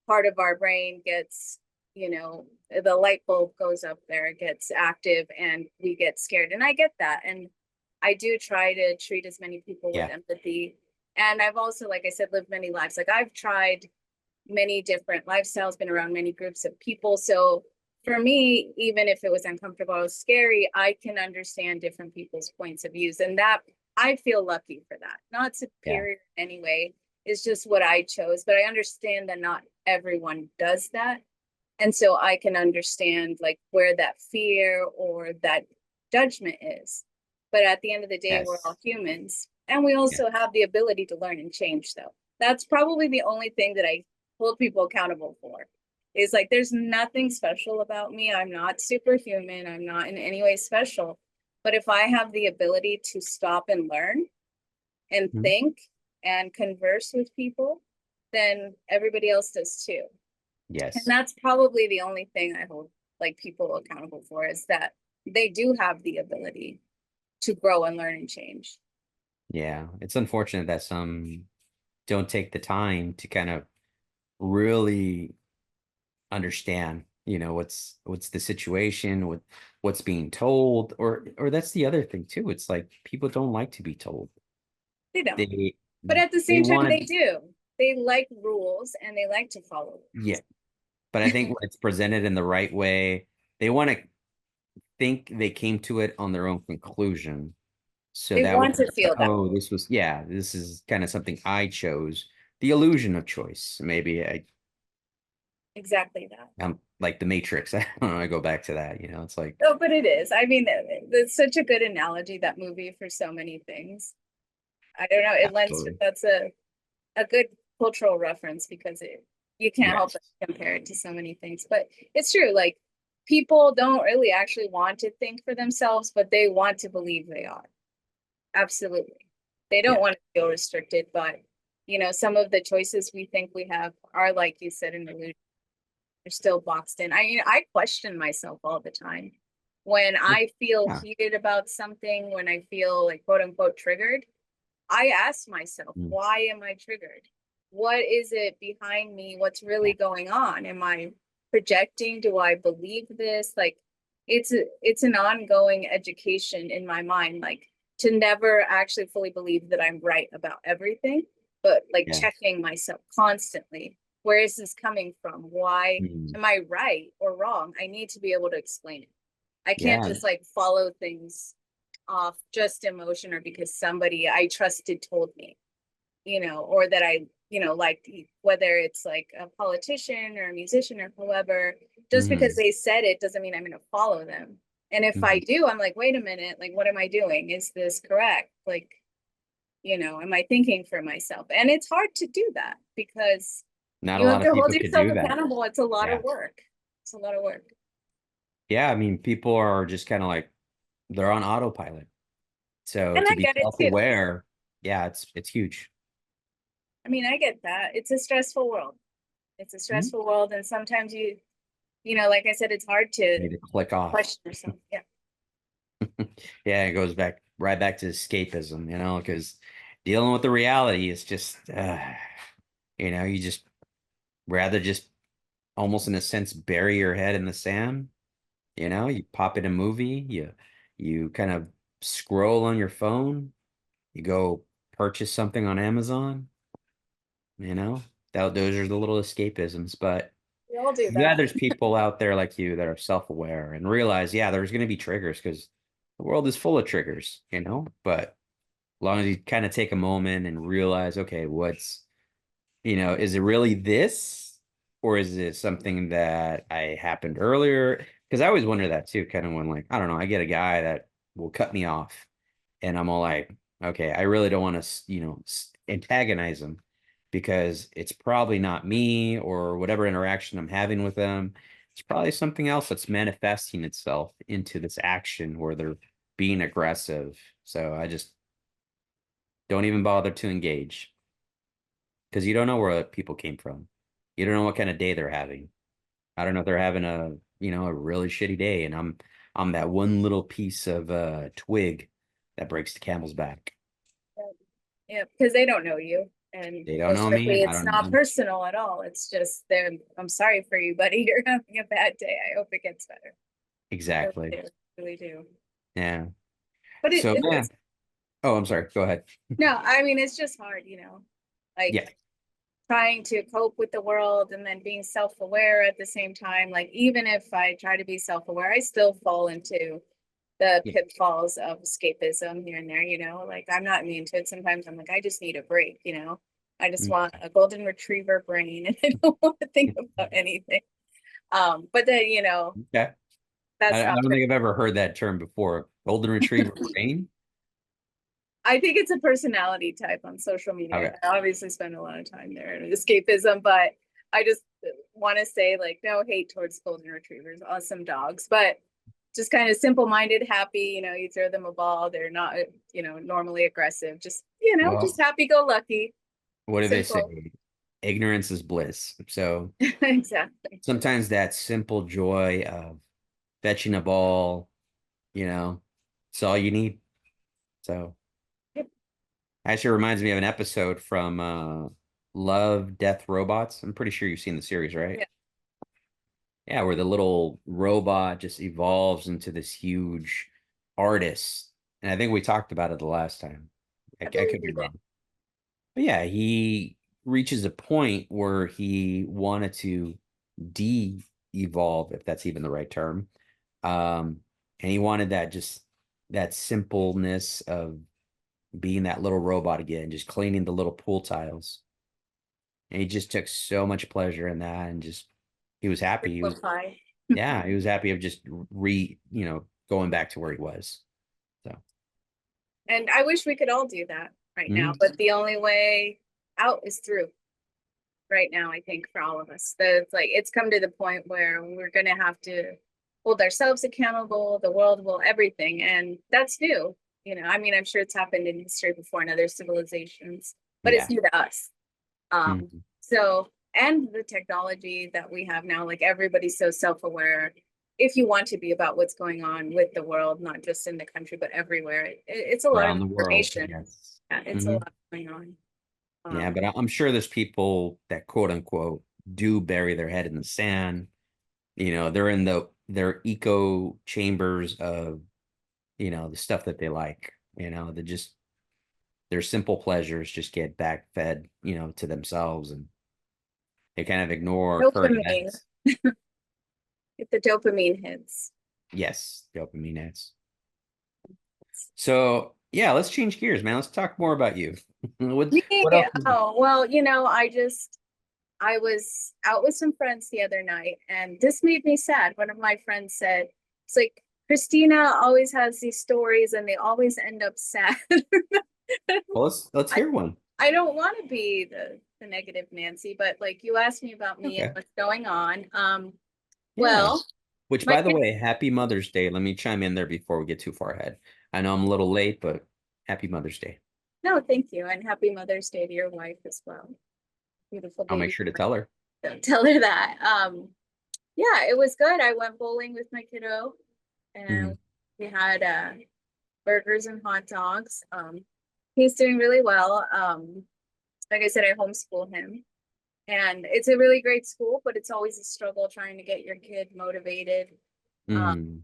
part of our brain gets, you know, the light bulb goes up there, it gets active, and we get scared. And I get that. And I do try to treat as many people with Yeah. empathy. And I've also, like I said, lived many lives. Like I've tried many different lifestyles, been around many groups of people. So for me, even if it was uncomfortable or scary, I can understand different people's points of views. And that I feel lucky for that. Not Yeah. superior anyway. It's just what I chose. But I understand that not everyone does that. And so I can understand like where that fear or that judgment is. But at the end of the day, we're all Yes. humans. And we Yeah. also have the ability to learn and change, though. That's probably the only thing that I hold people accountable for. Is like there's nothing special about me. I'm not superhuman. I'm not in any way special. But if I have the ability to stop and learn and Mhm. think and converse with people, then everybody else does too. And Yes. that's probably the only thing I hold like people accountable for is that they do have the ability to grow and learn and change. Yeah. It's unfortunate that some don't take the time to kind of really understand, what's the situation, what's being told, or that's the other thing too. It's like people don't like to be told. They don't. They But at the they same time, want they to, do. They like rules and they like to follow yeah. rules. But I think when it's presented in the right way, they want to think they came to it on their own conclusion. So They that way, want to feel that. oh, this is kind of something I chose. The illusion of choice. Maybe Exactly that. I'm like the Matrix. I don't know. I go back to that. It's like Oh, but it is. I mean, that's such a good analogy, that movie, for so many things. I don't know. It lends, absolutely that's a good cultural reference because you can't help yes. but compare it to so many things. But it's true, like people don't really actually want to think for themselves, but they want to believe they are. Absolutely. They don't Yeah. want to feel restricted, but some of the choices we think we have are, like you said, an illusion. They're still boxed in. I question myself all the time. When I feel Yeah. heated about something, when I feel like quote unquote triggered, I ask myself, Mm. why am I triggered? What is it behind me? What's Yeah. really going on? Am I projecting? Do I believe this? Like it's an ongoing education in my mind, like to never actually fully believe that I'm right about everything, but like Yes. checking myself constantly. Where is this coming from? Why Mm. am I right or wrong? I need to be able to explain it. I can't Yeah. just like follow things off just emotion or because somebody I trusted told me, or that I, like whether it's like a politician or a musician or whoever, just because Hmm. they said it doesn't mean I'm going to follow them. And if I Hmm. do, I'm like, wait a minute, like, what am I doing? Is this correct? Like, am I thinking for myself? And it's hard to do that because Not a you have lot of to hold people could yourself do that. accountable. It's a lot of Yeah. work. It's a lot of work. Yeah. I mean, people are just kind of like they're on autopilot. So And to I be get it too. self-aware, yeah, it's huge. I mean, I get that. It's a stressful world. It's a Mhm. stressful world. And sometimes like I said, it's hard to Need to click off. question yourself. Yeah. Yeah, it goes back to escapism, because dealing with the reality is just, you just rather just almost in a sense bury your head in the sand. You pop in a movie, you kind of scroll on your phone, you go purchase something on Amazon, you know, those are the little escapisms. But We all do I'm glad that. there's people out there like you that are self-aware and realize, yeah, there's going to be triggers because the world is full of triggers, but as long as you kind of take a moment and realize, okay, is it really this or is it something that I happened earlier? Because I always wonder that too, kind of when like, I don't know, I get a guy that will cut me off And I'm all like, okay, I really don't want to, antagonize them because it's probably not me or whatever interaction I'm having with them. It's probably something else that's manifesting itself into this action where they're being aggressive. So I just don't even bother to engage because you don't know where people came from. You don't know what kind of day they're having. I don't know if they're having a really shitty day, and I'm that one little piece of twig that breaks the camel's back. Yeah, because they don't know you. And They don't most know me. likely I it's don't know not them. personal at all. It's just them. I'm sorry for you, buddy. You're having a bad day. I hope it gets better. I Exactly. really do. Really do. Yeah. But So it yeah. is, Oh, I'm sorry. Go ahead. no, I mean, it's just hard, like Yeah. trying to cope with the world and then being self-aware at the same time. Like, even if I try to be self-aware, I still fall into the Yeah. pitfalls of escapism here and there, like I'm not immune to it. Sometimes I'm like, I just need a break, I just Mm. want a golden retriever brain and I don't want to think about anything. But then, Okay. that's I not don't true. think I've ever heard that term before. Golden Retriever brain. I think it's a personality type on social media. Okay. I obviously spend a lot of time there in escapism, but I just want to say, like, no hate towards golden retrievers, awesome dogs, but just kind of simple-minded, happy, you throw them a ball, they're not, normally aggressive, just, just Well, happy-go-lucky, what do they say? simple. Ignorance is bliss. So Exactly. sometimes that simple joy of fetching a ball, you know, it's all you need. So Yep. actually reminds me of an episode from Love, Death, Robots. I'm pretty sure you've seen the series, right? Yeah, Yeah, where the little robot just evolves into this huge artist. And I think we talked about it the last time. I I could believe be we did. wrong. But yeah, he reaches a point where he wanted to de-evolve, if that's even the right term. And he wanted that simpleness of being that little robot again, just cleaning the little pool tiles. And he just took so much pleasure in that and just he was happy. He was Simplify. yeah, he was happy of just going back to where he was. So And I wish we could all do that right now, mhm. but the only way out is through. Right now, I think for all of us, that it's come to the point where we're gonna have to hold ourselves accountable, the world will, everything, and that's new. I mean, I'm sure it's happened in history before in other civilizations, but it's Yeah. new to us. Mhm. So, and the technology that we have now, like everybody's so self-aware. If you want to be about what's going on with the world, not just in the country, but everywhere, it's a lot of Around the world. information. Yes. Yeah, it's a Hmm. lot going on. Yeah, Um, but I'm sure there's people that quote unquote do bury their head in the sand. They're in their eco chambers of, the stuff that they like, they just their simple pleasures just get back fed, to themselves and they kind of ignore current Dopamine. events. If the dopamine hits. Yes, dopamine hits. So yeah, let's change gears, man. Let's talk more about you. What Yeah. else is Oh, well, I was out with some friends the other night and this made me sad. One of my friends said, it's like, Christina always has these stories and they always end up sad. well, let's I, hear one. I don't want to be the negative Nancy, but like you asked me about me and Okay. what's going on. Yeah. Well, Which, my by the kid, way, happy Mother's Day. Let me chime in there before we get too far ahead. I know I'm a little late, but happy Mother's Day. no, thank you. And happy Mother's Day to your wife as well. Beautiful I'll make baby. sure to tell her. Don't tell her that. Yeah, it was good. I went bowling with my kiddo and Mhm. we had burgers and hot dogs. He's doing really well. Like I said, I homeschool him. And it's a really great school, but it's always a struggle trying to get your kid motivated Mm,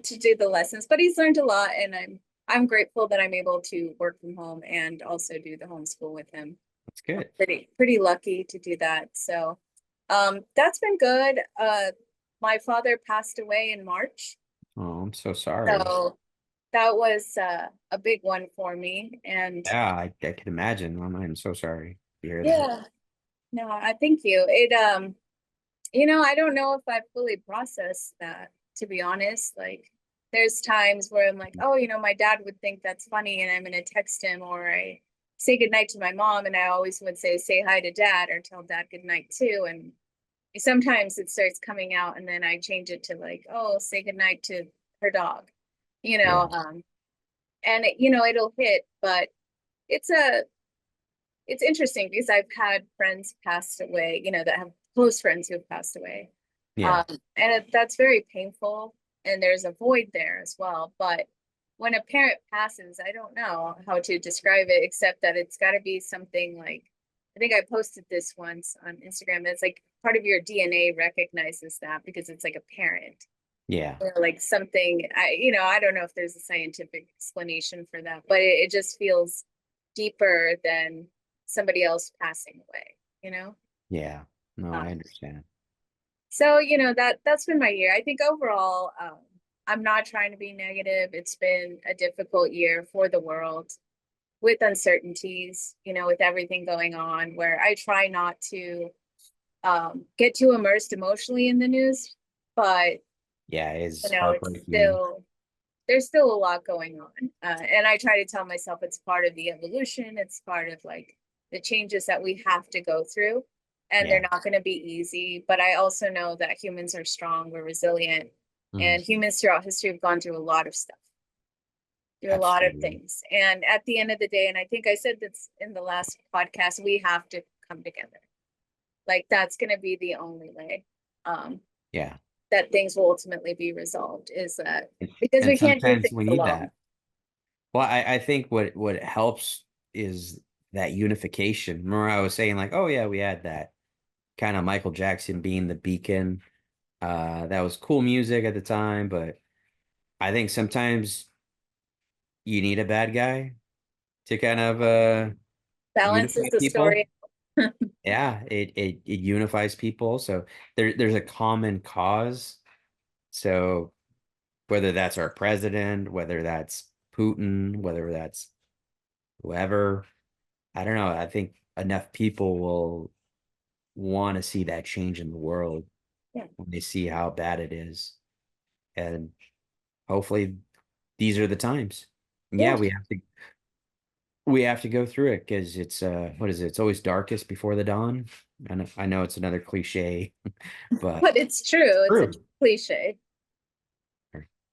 to do the lessons. But he's learned a lot, and I'm grateful that I'm able to work from home and also do the homeschool with him. that's good. Pretty lucky to do that. So that's been good. My father passed away in March, Oh, I'm so sorry. so that was a big one for me. And Yeah, I can imagine. I'm so sorry to hear that. yeah, no, I thank you. I don't know if I fully processed that, to be honest. Like there's times where I'm like, oh, my dad would think that's funny, and I'm gonna text him, or I say goodnight to my mom, and I always would say hi to dad or tell dad goodnight too. And sometimes it starts coming out, and then I change it to like, oh, say goodnight to her dog, you Yeah. know, and it'll hit, but it's a it's interesting because I've had friends pass away, that have close friends who have passed away. Yeah. Um, and that's very painful, and there's a void there as well. But when a parent passes, I don't know how to describe it except that it's got to be something like, I think I posted this once on Instagram. That's like part of your DNA recognizes that because it's like a parent Yeah. or like something. I don't know if there's a scientific explanation for that, but it just feels deeper than somebody else passing away. Yeah. No, I Um, understand. so that's been my year. I think overall, I'm not trying to be negative. It's been a difficult year for the world with uncertainties, with everything going on, where I try not to get too immersed emotionally in the news, but Yeah, it's it's heartbreaking. still there's still a lot going on. And I try to tell myself it's part of the evolution. It's part of like the changes that we have to go through. And they're Yeah. not going to be easy. But I also know that humans are strong, we're resilient. Mhm. And humans throughout history have gone through a lot of stuff, through a lot of Absolutely. things. And at the end of the day, and I think I said this in the last podcast, we have to come together. Like that's going to be the only way. Um, Yeah. that things will ultimately be resolved is that because And we can't do sometimes things we need alone. that. Well, I think what helps is that unification. Remember, I was saying like, oh yeah, we had that kind of Michael Jackson being the beacon. That was cool music at the time, but I think sometimes you need a bad guy to kind of Balance is unify the people. story. Yeah, it unifies people. So there's a common cause. So whether that's our president, whether that's Putin, whether that's whoever, I don't know. I think enough people will want to see that change in the world Yeah. when they see how bad it is. And hopefully these are the times. And yeah, Yeah. we have to go through it because it's what is it? It's always darkest before the dawn. And I know it's another cliche, but But it's true. It's a true. cliche.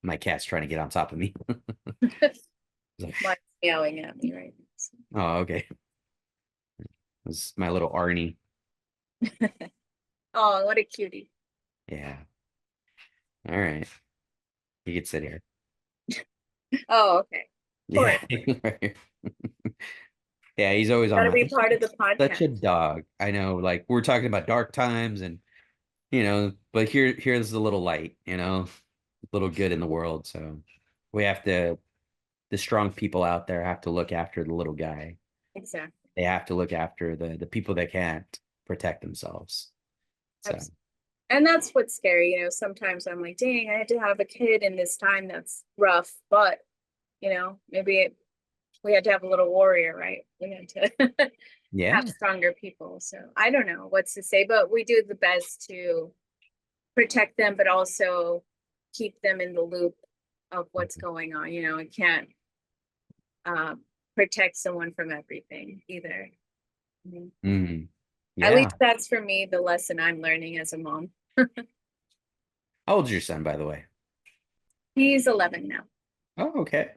My cat's trying to get on top of me. Like, Mine's meowing at me right oh, okay. This is my little Arnie. now. Oh, what a cutie. Yeah. All right. You can sit here. Oh, okay. Of course. Yeah. Yeah, he's always on Gotta my be part of the such a podcast. dog. I know, like we're talking about dark times and but here's the little light, little good in the world. So we have to the strong people out there have to look after the little guy. Exactly. They have to look after the people that can't protect themselves. So Absolutely. And that's what's scary. Sometimes I'm like, dang, I had to have a kid in this time that's rough, but maybe we had to have a little warrior, right? We had to have yeah. stronger people. So I don't know what to say, but we do the best to protect them, but also keep them in the loop of what's going on. I can't uh, protect someone from everything either. Mhm. Mhm. At Yeah. least that's for me the lesson I'm learning as a mom. How old's your son, by the way? He's 11 now. Oh, okay.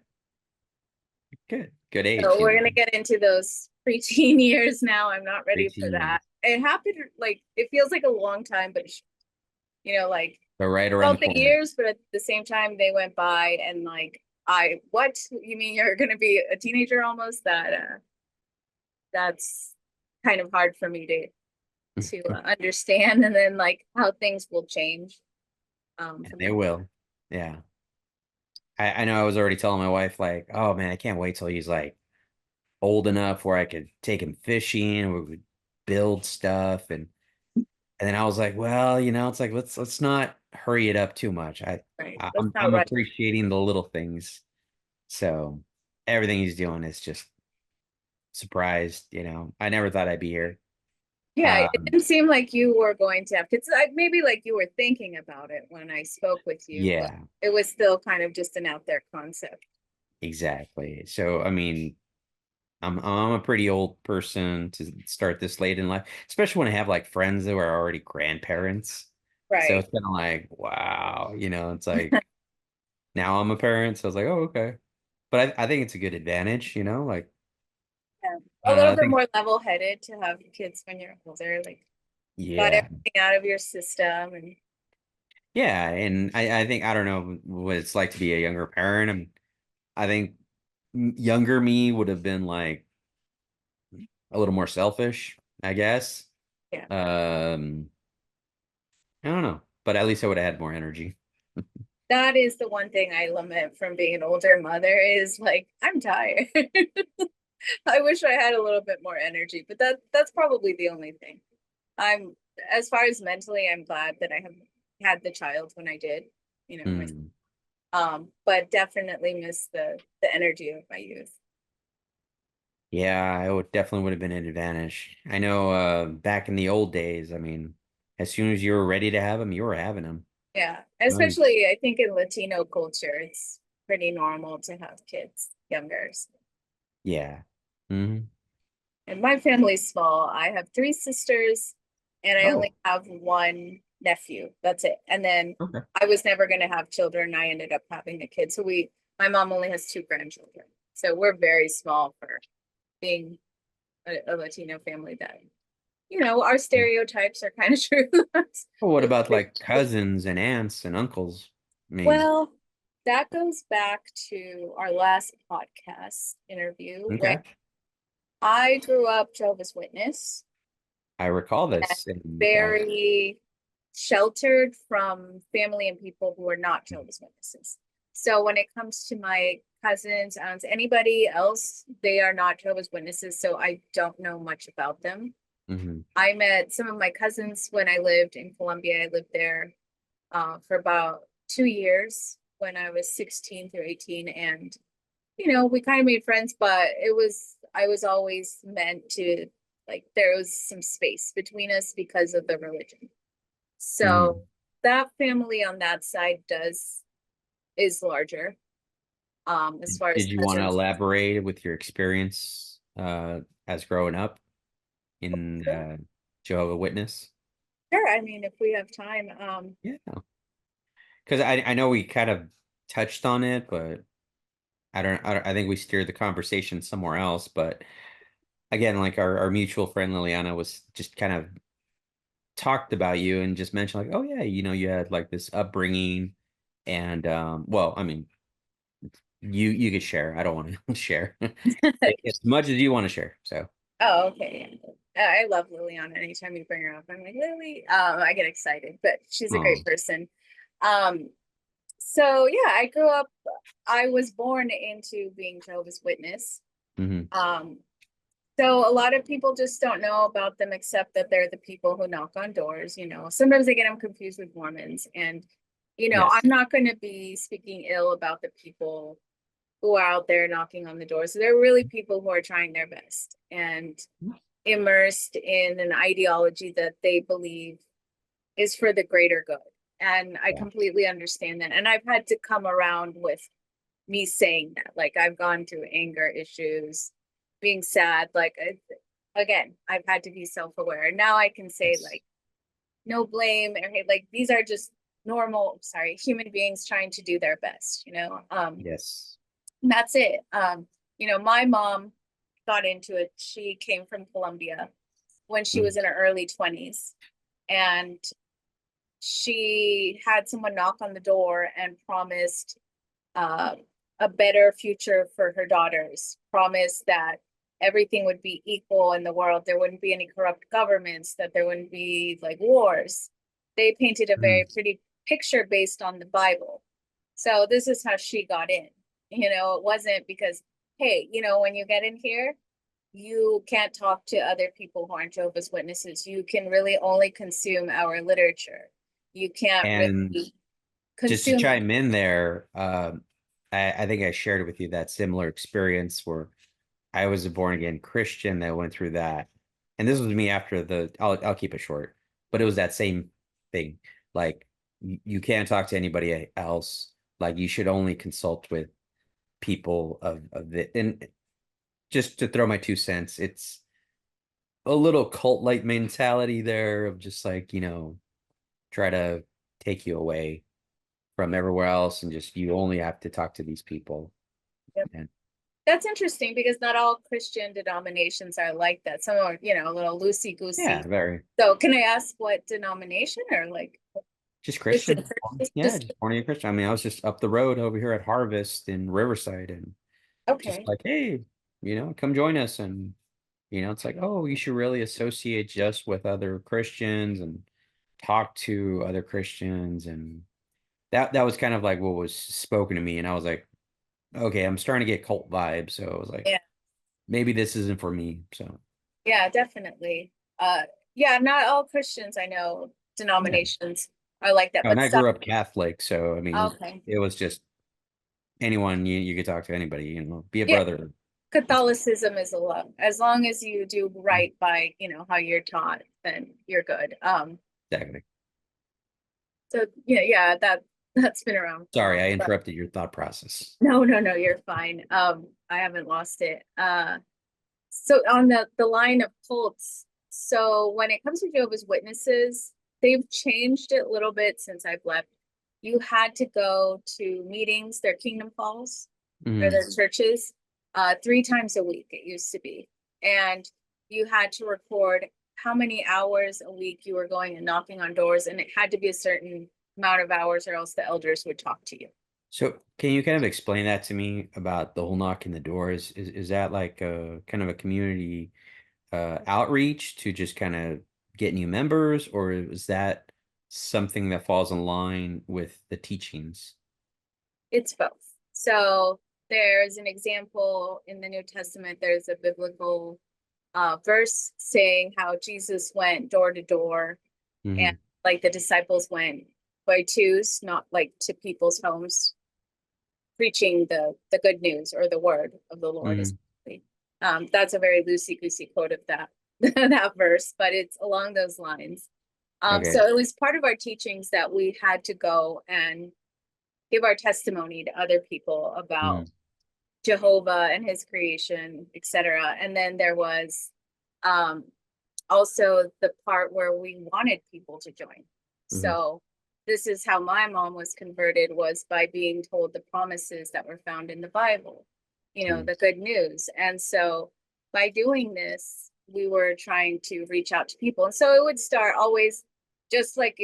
Good. Good age, So we're gonna get into those preteen years now. I'm not ready for 18 years. that. It happened like it feels like a long time, but like But right around the felt the corner. years, but at the same time they went by and like what you mean you're gonna be a teenager almost? That's kind of hard for me to understand, and then like how things will change And from they there. will. Yeah. I know I was already telling my wife, like, oh man, I can't wait till he's like old enough where I could take him fishing and we would build stuff and then I was like, well, it's like let's not hurry it up too much. Right, let's I'm not I'm rush. appreciating the little things. So everything he's doing is just surprised. I never thought I'd be here. Yeah, it didn't seem like you were going to have kids. Maybe like you were thinking about it when I spoke with you, but Yeah, it was still kind of just an out there concept. exactly. So I mean, I'm a pretty old person to start this late in life, especially when I have like friends who are already grandparents. So Right. it's kind of like, wow, it's like now I'm a parent, so I was like, oh, okay. But I think it's a good advantage, like Yeah. I A don't know, little I bit think more level-headed to have kids when you're older, like got yeah. everything out of your system and Yeah, and I think I don't know what it's like to be a younger parent. I think younger me would have been like a little more selfish, I guess. yeah. Um, I don't know, but at least I would have had more energy. That is the one thing I lament from being an older mother is like I'm tired. I wish I had a little bit more energy, but that's probably the only thing. I'm as far as mentally, I'm glad that I have had the child when I did, my Mm. but definitely miss the energy of my youth. Yeah, it would have been an advantage. I know back in the old days, I mean, as soon as you were ready to have them, you were having them. Yeah, Right. especially I think in Latino culture, it's pretty normal to have kids younger. Yeah. Hmm. And my family's small. I have three sisters, and I only Oh, have one nephew. That's it. And then okay. I was never going to have children. I ended up having a kid. So my mom only has two grandchildren. So we're very small for being a Latino family that, our stereotypes are kind of true. Well, what about like cousins and aunts and uncles? I mean, Well, that goes back to our last podcast interview where okay. I grew up Jehovah's Witness I recall and this, and very sheltered from family and people who are not Jehovah's Witnesses. So when it comes to my cousins, aunts, anybody else, they are not Jehovah's Witnesses. So I don't know much about them. mhm. I met some of my cousins when I lived in Colombia. I lived there for about 2 years when I was 16 through 18. And, we kind of made friends, but I was always meant to, like, there was some space between us because of the religion. So Mhm. that family on that side is larger, as far as Did you want to cousins. elaborate with your experience as growing up in Sure. Jehovah Witness? Sure. I mean, if we have time, Yeah, because I know we kind of touched on it, but I think we steered the conversation somewhere else. But again, like our mutual friend Liliana was just kind of talked about you and just mentioned like, oh yeah, you had like this upbringing, and well, I mean, you could share. I don't want to share as much as you want to share. So. oh, okay. Yeah. I love Liliana. Anytime you bring her up, I'm like, Lily, I get excited, but she's a Oh. great person. Um, so yeah, I was born into being Jehovah's Witness. Hmm. Um, so a lot of people just don't know about them except that they're the people who knock on doors, Sometimes they get them confused with Mormons. And, Yes. I'm not going to be speaking ill about the people who are out there knocking on the doors. So they're really people who are trying their best and immersed in an ideology that they believe is for the greater good. And I Yeah. completely understand that. And I've had to come around with me saying that. Like I've gone through anger issues, being sad. Like again, I've had to be self-aware. Now I can say Yes. like no blame or hey, like these are just normal, sorry, human beings trying to do their best, Yes. and that's it. My mom got into it. She came from Colombia when she Mm. was in her early 20s. And she had someone knock on the door and promised uh, a better future for her daughters, promised that everything would be equal in the world. There wouldn't be any corrupt governments, that there wouldn't be like wars. They painted a Mm. very pretty picture based on the Bible. So this is how she got in. It wasn't because, hey, when you get in here, you can't talk to other people who aren't Jehovah's Witnesses. You can really only consume our literature. You can't And really just to consume. chime in there, I think I shared with you that similar experience where I was a born again Christian that went through that. and this was me after I'll keep it short, but it was that same thing. Like you can't talk to anybody else. Like you should only consult with people of the, and just to throw my 2 cents, it's a little cult-like mentality there of just like, try to take you away from everywhere else and just you only have to talk to these people. Yep. And That's interesting because not all Christian denominations are like that. Some are, a little loosey yeah, goosey. very So can I ask what denomination or like just Christian Christian. churches? Yeah, Just just born again Christian. I mean, I was just up the road over here at Harvest in Riverside and just okay. like, hey, come join us. And, it's like, oh, you should really associate just with other Christians and talk to other Christians. And that was kind of like what was spoken to me. And I was like, okay, I'm starting to get cult vibes. So I was like, Yeah. maybe this isn't for me. So Yeah, definitely. Yeah, not all Christians I know yeah. denominations are like that, Oh, and but I some grew up Catholic. So I mean, okay. it was just anyone you could talk to anybody, be a Yeah, brother. Catholicism is a lot. As long as you do right by, how you're taught, then you're good. Exactly. So yeah, that's been around for Sorry, long. I But interrupted your thought process. no, no, no, you're fine. I haven't lost it. So on the line of cults, so when it comes to Jehovah's Witnesses, they've changed it a little bit since I've left. You had to go to meetings, their kingdom halls, or Hmm. their churches, 3 times a week it used to be. And you had to record how many hours a week you were going and knocking on doors, and it had to be a certain amount of hours, or else the elders would talk to you. So can you kind of explain that to me about the whole knocking the doors? Is that like a kind of a community outreach to just kind of get new members, or is that something that falls in line with the teachings? It's both. So there's an example in the New Testament, there's a biblical verse saying how Jesus went door to door, and Hmm. like the disciples went by twos, not like to people's homes, preaching the good news or the word of the Lord. Hmm. Essentially. That's a very loosey goosey quote of that that verse, but it's along those lines. Okay. So it was part of our teachings that we had to go and give our testimony to other people Hmm. about Jehovah and his creation, etc. And then there was um, also the part where we wanted people to join. Hmm. So this is how my mom was converted, was by being told the promises that were found in the Bible, Hmm. the good news. And so by doing this, we were trying to reach out to people. And so it would start always just like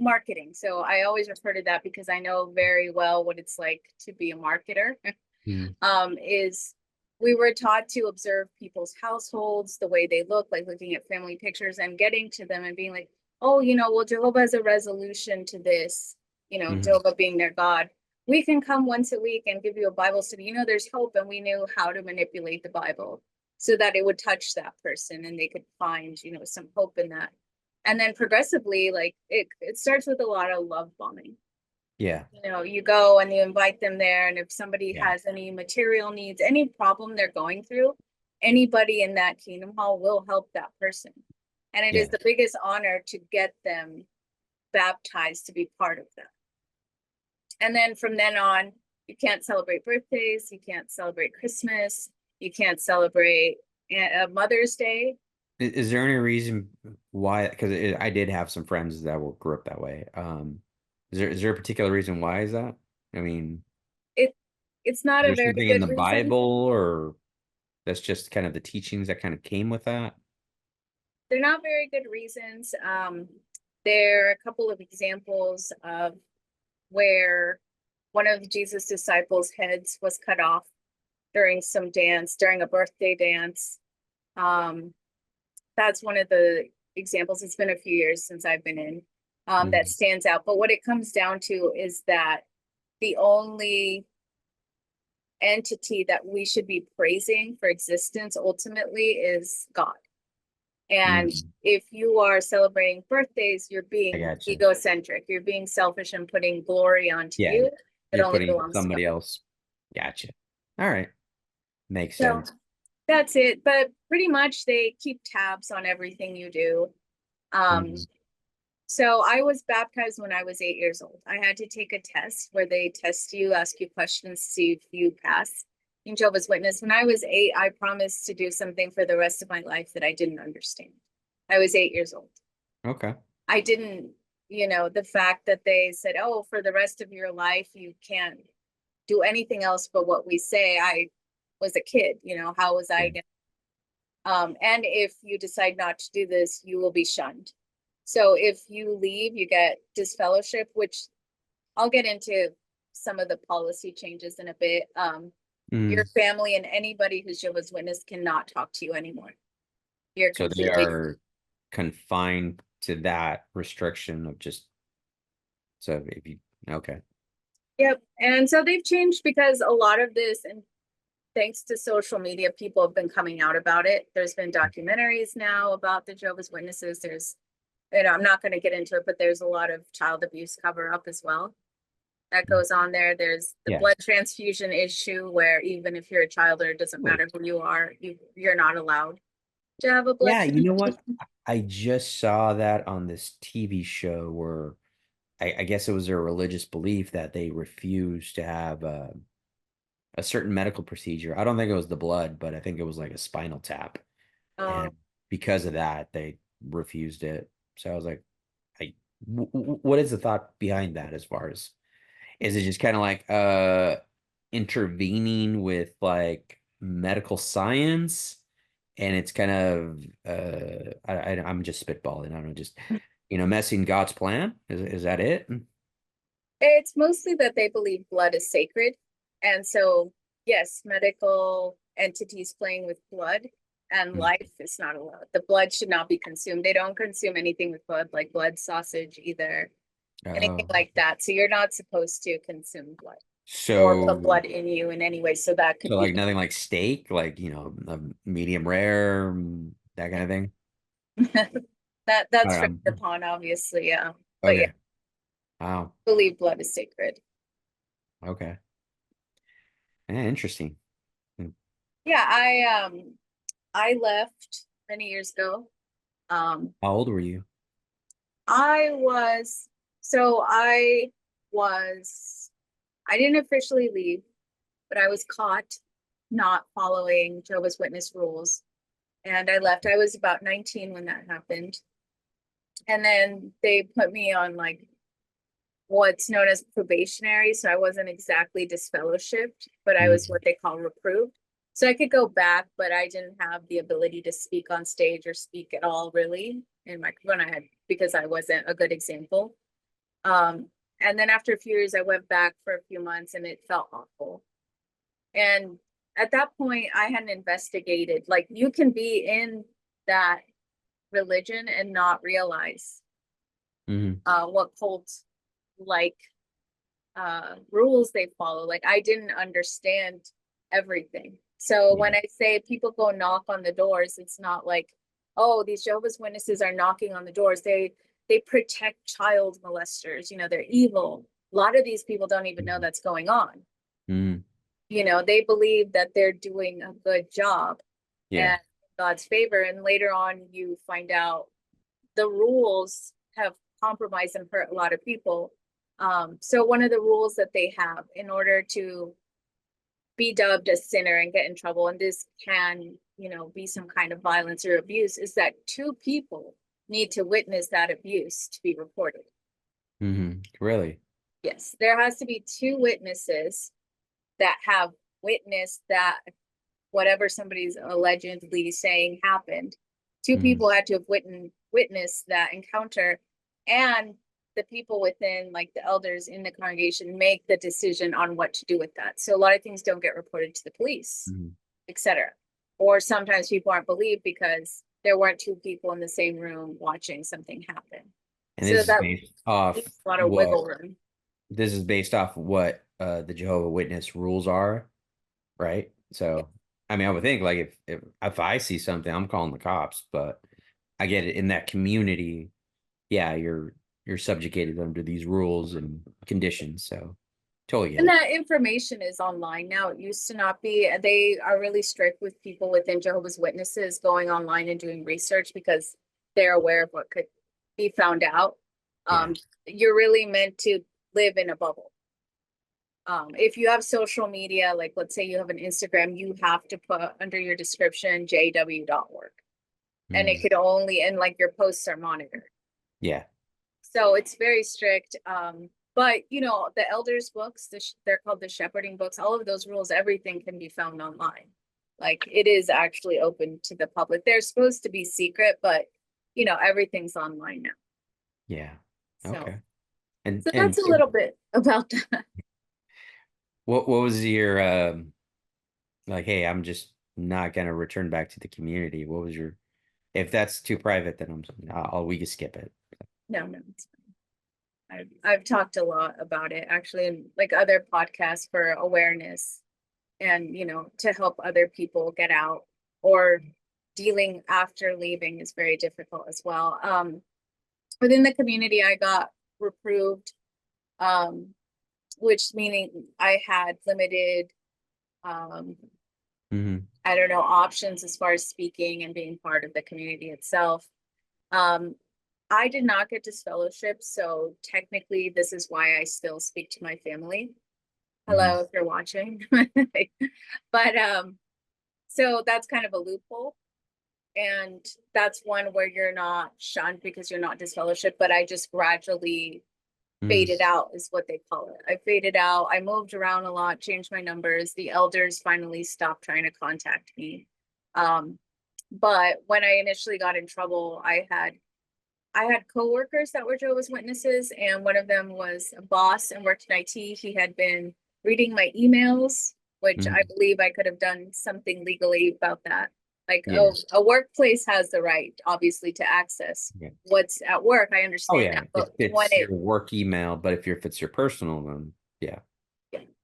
marketing. So I always refer to that because I know very well what it's like to be a marketer. Hmm. Is we were taught to observe people's households, the way they look, like looking at family pictures and getting to them and being like, oh, well, Jehovah has a resolution to this, Hmm. Jehovah being their God. We can come once a week and give you a Bible study. There's hope. And we knew how to manipulate the Bible so that it would touch that person and they could find, some hope in that. And then progressively, like it starts with a lot of love bombing. Yeah. You go and you invite them there, and if somebody Yeah. has any material needs, any problem they're going through, anybody in that kingdom hall will help that person. And it is Yeah. the biggest honor to get them baptized to be part of that. And then from then on, you can't celebrate birthdays, you can't celebrate Christmas, you can't celebrate Mother's Day. Is there any reason why? Because I did have some friends that grew up that way. Is there a particular reason why is that? I mean, It it's is not a there very something in good the reason. Bible, or that's just kind of the teachings that kind of came with that? They're not very good reasons. There are a couple of examples of where one of Jesus' disciples' heads was cut off during some dance, during a birthday dance. Um, that's one of the examples. It's been a few years since I've been in, that Mhm. stands out. But what it comes down to is that the only entity that we should be praising for existence ultimately is God. And Mhm. if you are celebrating birthdays, you're I being gotcha. egocentric, you're being selfish and putting glory onto Yeah, you that you're only putting belongs to God. somebody else. Gotcha. All right, makes So sense. That's it. But pretty much they keep tabs on everything you do. Um, Mhm. so I was baptized when I was 8 years old. I had to take a test where they test you, ask you questions, see if you pass in Jehovah's Witness. When I was 8, I promised to do something for the rest of my life that I didn't understand. I was 8 years old. Okay. I didn't, the fact that they said, oh, for the rest of your life, you can't do anything else but what we say. I was a kid, how was I Yeah. going and if you decide not to do this, you will be shunned. So if you leave, you get disfellowship, which I'll get into some of the policy changes in a bit. Your Mm. family and anybody who's Jehovah's Witness cannot talk to you anymore. You're So they completely, are confined to that restriction of just so if you okay. yep. And so they've changed because a lot of this, and thanks to social media, people have been coming out about it. There's been documentaries now about the Jehovah's Witnesses. There's, I'm not going to get into it, but there's a lot of child abuse cover up as well that goes on there. There's the Yeah. blood transfusion issue where even if you're a child or it doesn't Wait. matter who you are, you're not allowed to have a blood Yeah, you know what? transfusion. I just saw that on this TV show where I guess it was their religious belief that they refused to have a certain medical procedure. I don't think it was the blood, but I think it was like a spinal tap. And Um, because of that, they refused it. So I was like, what is the thought behind that as far as is it just kind of like intervening with like medical science and it's kind of I'm just spitballing. I don't know, just messing God's plan. Is that it? it's mostly that they believe blood is sacred. And so, yes, medical entities playing with blood and Mm. life is not allowed. The blood should not be consumed. They don't consume anything with blood, like blood sausage either, anything Oh, like that. So you're not supposed to consume blood or put so blood in you in any way. So that could so like be nothing like steak, like a medium rare, that kind of thing. All that's right, frowned upon, obviously. Yeah. But yeah, okay. Wow. believe blood is sacred. Okay. Yeah, interesting. Mm. Yeah, I left many years ago. Um, How old were you? I was so was I didn't officially leave, but I was caught not following Jehovah's Witness rules. And I left. I was about 19 when that happened. And then they put me on like what's known as probationary. So I wasn't exactly disfellowshipped, but I was Mhm. what they call reproved. So I could go back, but I didn't have the ability to speak on stage or speak at all really in my when I had because I wasn't a good example. Um, and then after a few years, I went back for a few months and it felt awful. And at that point, I hadn't investigated. Like you can be in that religion and not realize Mhm. what cults like rules they follow. Like I didn't understand everything. So Yeah. when I say people go knock on the doors, it's not like, oh, these Jehovah's Witnesses are knocking on the doors. They protect child molesters, they're evil. A lot of these people don't even know Mhm. that's going on. Mhm. They believe that they're doing a good job Yeah. and God's favor. And later on you find out the rules have compromised and hurt a lot of people. So one of the rules that they have in order to be dubbed a sinner and get in trouble, and this can, be some kind of violence or abuse, is that two people need to witness that abuse to be reported. Really? Yes, there has to be two witnesses that have witnessed that whatever somebody's allegedly saying happened. Two Mhm. people had to have witnessed that encounter, and the people within, like the elders in the congregation, make the decision on what to do with that. So a lot of things don't get reported to the police, Mhm. etc. Or sometimes people aren't believed because there weren't two people in the same room watching something happen. And So this is that based off leaves a lot of what wiggle room. this is based off what the Jehovah Witness rules are, right? Yeah. So, I mean, I would think like if I see something, I'm calling the cops, but I get it in that community, yeah, you're subjugated under these rules and conditions. So, Totally get And it. that information is online now. It used to not be. They are really strict with people within Jehovah's Witnesses going online and doing research because they're aware of what could be found out. Yeah. Um, you're really meant to live in a bubble. If you have social media, like let's say you have an Instagram, you have to put under your description jw.org. And it Mm. could only, and like your posts are monitored. Yeah. So it's very strict. But you know, the elders books, they're called the shepherding books, all of those rules, everything can be found online. Like it is actually open to the public. They're supposed to be secret, but you know, everything's online now. Yeah. So, Okay. And so and that's a little bit about that. what was your like, hey, I'm just not gonna return back to the community. What was your, if that's too private, then we can skip it. No, no, it's fine. I've talked a lot about it actually in like other podcasts for awareness and you know to help other people get out or dealing after leaving is very difficult as well. Within the community I got reproved, um which meaning I had limited um Hmm. I don't know options as far as speaking and being part of the community itself. um I did not get disfellowship, so technically this is why I still speak to my family. Hmm. Hello if you're watching. But so that's kind of a loophole. And that's one where you're not shunned because you're not disfellowship, but I just gradually Hmm. faded out is what they call it. I faded out. I moved around a lot, changed my numbers. The elders finally stopped trying to contact me. Um, but when I initially got in trouble, I had coworkers that were Jehovah's Witnesses, and one of them was a boss and worked in IT. He had been reading my emails, which I Hmm. believe I could have done something legally about that. Like, Yeah. oh, a workplace has the right, obviously, to access Yeah. what's at work. I Oh understand yeah. that, If but when it's it, your work email, but if it's your personal, then yeah.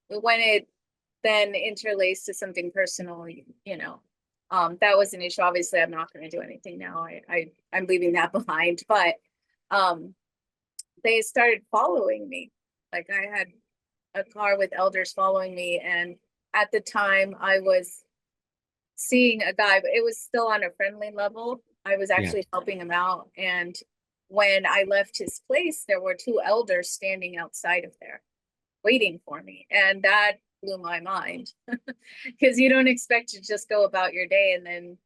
when it then interlaced to something personal, you know, that was an issue. Obviously, I'm not going to do anything now. I'm leaving that behind, but um, they started following me. Like I had a car with elders following me, and at the time I was seeing a guy, but it was still on a friendly level. I was Yeah. actually helping him out, and when I left his place, there were two elders standing outside of there waiting for me, and that blew my mind because you don't expect to just go about your day and then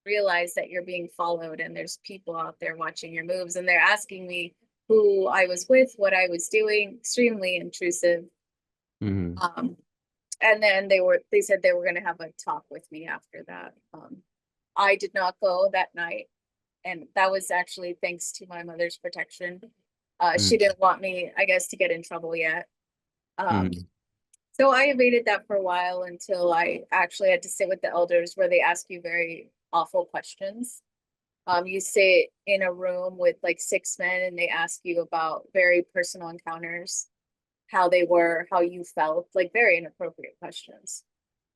realize that you're being followed and there's people out there watching your moves and they're asking me who I was with, what I was doing, extremely intrusive. Hmm. Um, and then they said they were going to have a talk with me after that. I did not go that night, and that was actually thanks to my mother's protection. She Hmm. didn't want me, I guess, to get in trouble yet. Um, Hmm. so I evaded that for a while until I actually had to sit with the elders where they ask you very awful questions. You sit in a room with like six men and they ask you about very personal encounters, how they were, how you felt, like very inappropriate questions.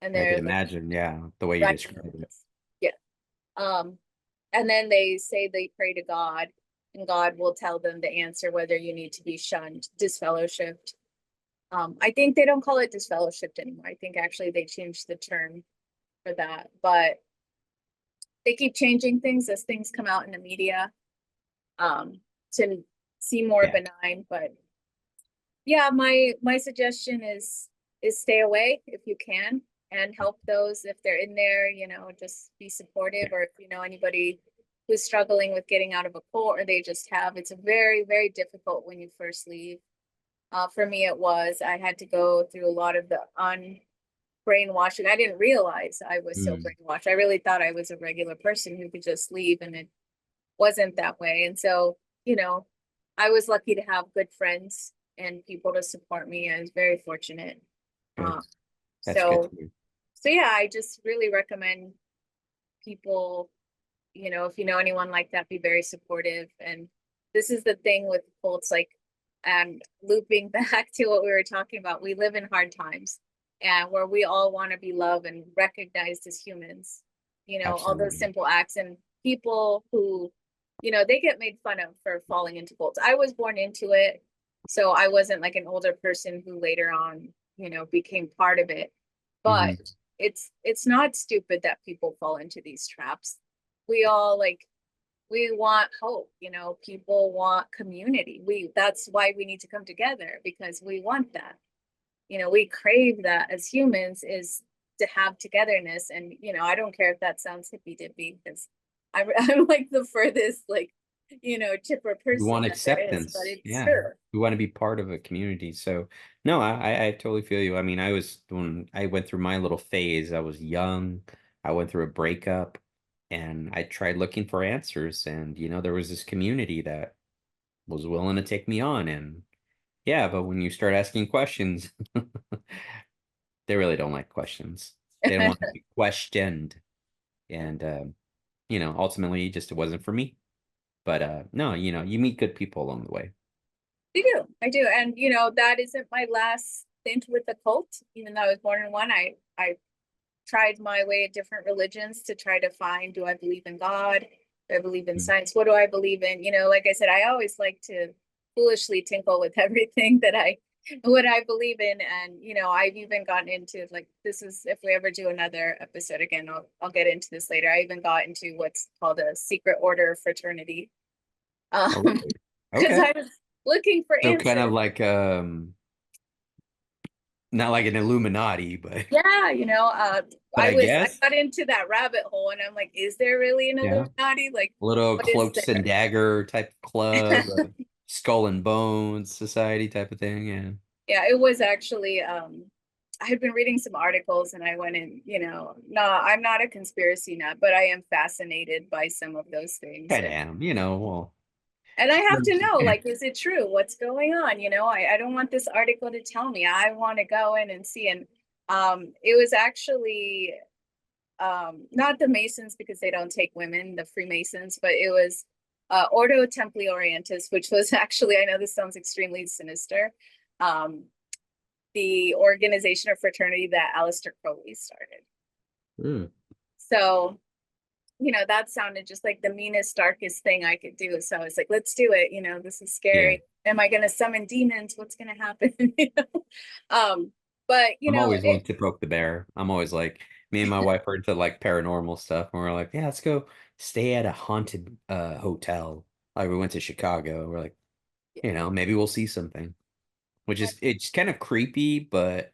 And I could they're like, imagine, yeah, the way you right. described it. Yeah. Um, and then they say they pray to God, and God will tell them the answer whether you need to be shunned, disfellowshipped. I think they don't call it disfellowshipped anymore. I think actually they changed the term for that, but they keep changing things as things come out in the media, um, to seem more Yeah. benign. But yeah, my suggestion is stay away if you can and help those if they're in there, you know, just be supportive. Yeah. Or if you know anybody who's struggling with getting out of a cult or they just have, it's a very, very difficult when you first leave. For me, it was, I had to go through a lot of the brainwashing. I didn't realize I was so Mm. brainwashed. I really thought I was a regular person who could just leave, and it wasn't that way. And so, you know, I was lucky to have good friends and people to support me. I was very fortunate. Good. Um, That's good to so, hear. so yeah, I just really recommend people, you know, if you know anyone like that, be very supportive. And this is the thing with cults, like, and looping back to what we were talking about, we live in hard times and where we all want to be loved and recognized as humans, you know, all those Absolutely. simple acts. And people who, you know, they get made fun of for falling into cults. I was born into it. So I wasn't like an older person who later on, became part of it. But Hmm. it's not stupid that people fall into these traps. We all like we want hope, people want community. That's why we need to come together because we want that. We crave that as humans is to have togetherness. And, I don't care if that sounds hippy dippy because I'm like the furthest, like, chipper We person want that there is, but acceptance. it's Yeah. true. We want to be part of a community. So no, I totally feel you. I mean, when I went through my little phase, I was young. I went through a breakup and I tried looking for answers. And, there was this community that was willing to take me on. And yeah, but when you start asking questions, they really don't like questions. They don't want to be questioned. And, ultimately just it wasn't for me. But no, you meet good people along the way. I do. And, that isn't my last stint with the cult. Even though I was born in one, I tried my way at different religions to try to find, do I believe in God? Do I believe in Mm. science? What do I believe in? Like I said, I always like to foolishly tinkle with everything that what I believe in. And, I've even gotten into like, this is, if we ever do another episode again, I'll get into this later. I even got into what's called a secret order fraternity. Oh, Um, really? because Okay. I was looking for So kind of answers. like not like an Illuminati, but Yeah, I I was I guess got into that rabbit hole and I'm like, is there really an yeah. Illuminati? Like, Little what is cloaks and there? dagger type club, skull and bones society type of thing. Yeah. Yeah, it was actually I had been reading some articles and I went in, no, I'm not a conspiracy nut, but I am fascinated by some of those things. Kind of am, well, And I have to know, yeah. like, is it true? What's going on? I don't want this article to tell me. I want to go in and see. And it was actually not the Masons because they don't take women, the Freemasons, but it was Ordo Templi Orientis, which was actually, I know this sounds extremely sinister, um, the organization or fraternity that Aleister Crowley started. Mm. So, that sounded just like the meanest, darkest thing I could do. So I was like, let's do it. This is Yeah. scary. Am I going to summon demons? What's going to happen? um, but, I'm always one to poke the bear. I'm always like, me and my wife are into like paranormal stuff, and we're like, yeah, let's go stay at a haunted hotel. Like we went to Chicago. We're like, maybe we'll see something. Which is it's kind of creepy, but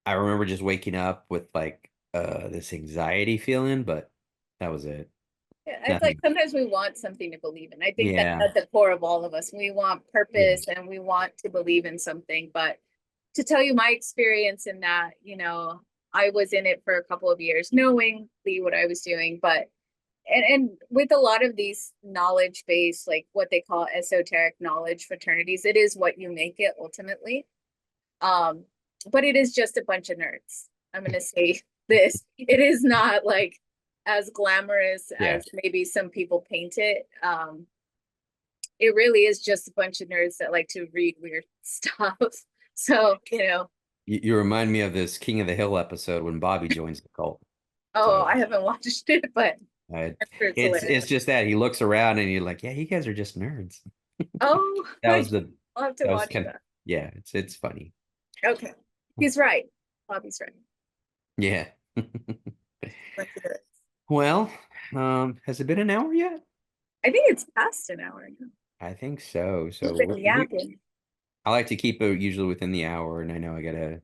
I remember just waking up with like this anxiety feeling, but that was it. yeah, it's like Nothing. sometimes we want something to believe in. I think that's Yeah. at the core of all of us. We want Yeah. purpose and we want to believe in something. But to tell you my experience in that, I was in it for a couple of years, knowing what I was doing. But and with a lot of these knowledge based, like what they call esoteric knowledge fraternities, it is what you make it ultimately. Um, but it is just a bunch of nerds. I'm gonna say this. It is not like as glamorous Yeah. as maybe some people paint it. It really is just a bunch of nerds that like to read weird stuff. So, You remind me of this King of the Hill episode when Bobby joins the cult. oh, So I haven't watched it, but uh, I'm sure it's it's hilarious. just that he looks around and you're like, yeah, you guys are just nerds. Oh, That was the I'll have to that was watch kind of that. yeah, it's funny. Okay. He's right. Bobby's right. Yeah. Let's do it. Well, has it been an hour yet? I think it's past an hour now. I think so. We've So been yapping. I like to keep it usually within the hour, and I know I gotta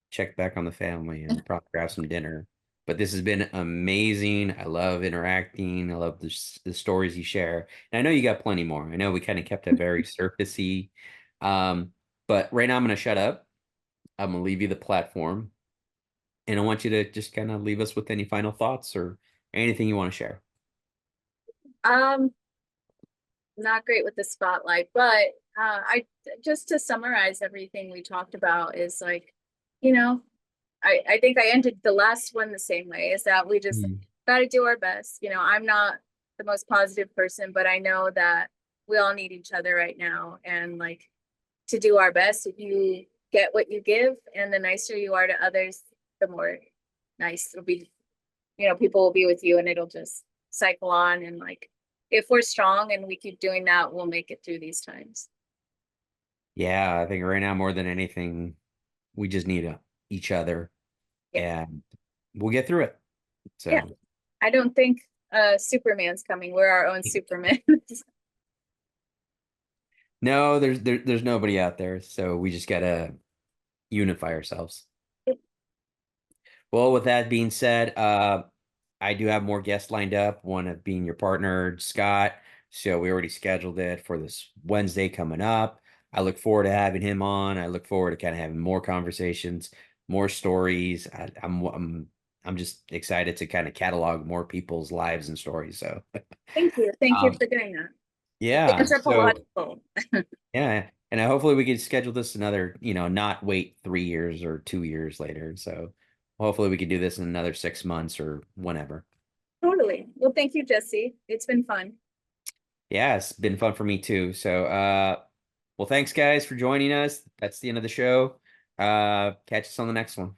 check back on the family and probably grab some dinner. But this has been amazing. I love interacting. I love the stories you share. And I know you got plenty more. I know we kind of kept it very surfacey. Um, but right now I'm gonna shut up. I'm gonna leave you the platform, and I want you to just kind of leave us with any final thoughts or anything you want to share. Um, Not great with the spotlight, but I just to summarize everything we talked about is like, you know, I think I ended the last one the same way is that we just Mm. got to do our best. I'm not the most positive person, but I know that we all need each other right now. And like to do our best, if you get what you give and the nicer you are to others, the more nice it'll be, people will be with you and it'll just cycle on. And like, if we're strong and we keep doing that, we'll make it through these times. Yeah, I think right now more than anything, we just need each other, Yeah. and we'll get through it. Yeah. So I don't think Superman's coming. We're our own Superman. no, there's nobody out there, so we just gotta unify ourselves. Well, with that being said, I do have more guests lined up, one of being your partner, Scott. So we already scheduled it for this Wednesday coming up. I look forward to having him on. I look forward to kind of having more conversations, more stories. I'm just excited to kind of catalog more people's lives and stories. So Thank you. Thank you um, for doing that. It's yeah. So anthropological. yeah. And hopefully we can schedule this another, not wait 3 years or 2 years later. So hopefully we could do this in another 6 months or whenever. Totally. Well, thank you, Jesse. It's been fun. Yeah, it's been fun for me too. So well, thanks guys for joining us. That's the end of the show. Catch us on the next one.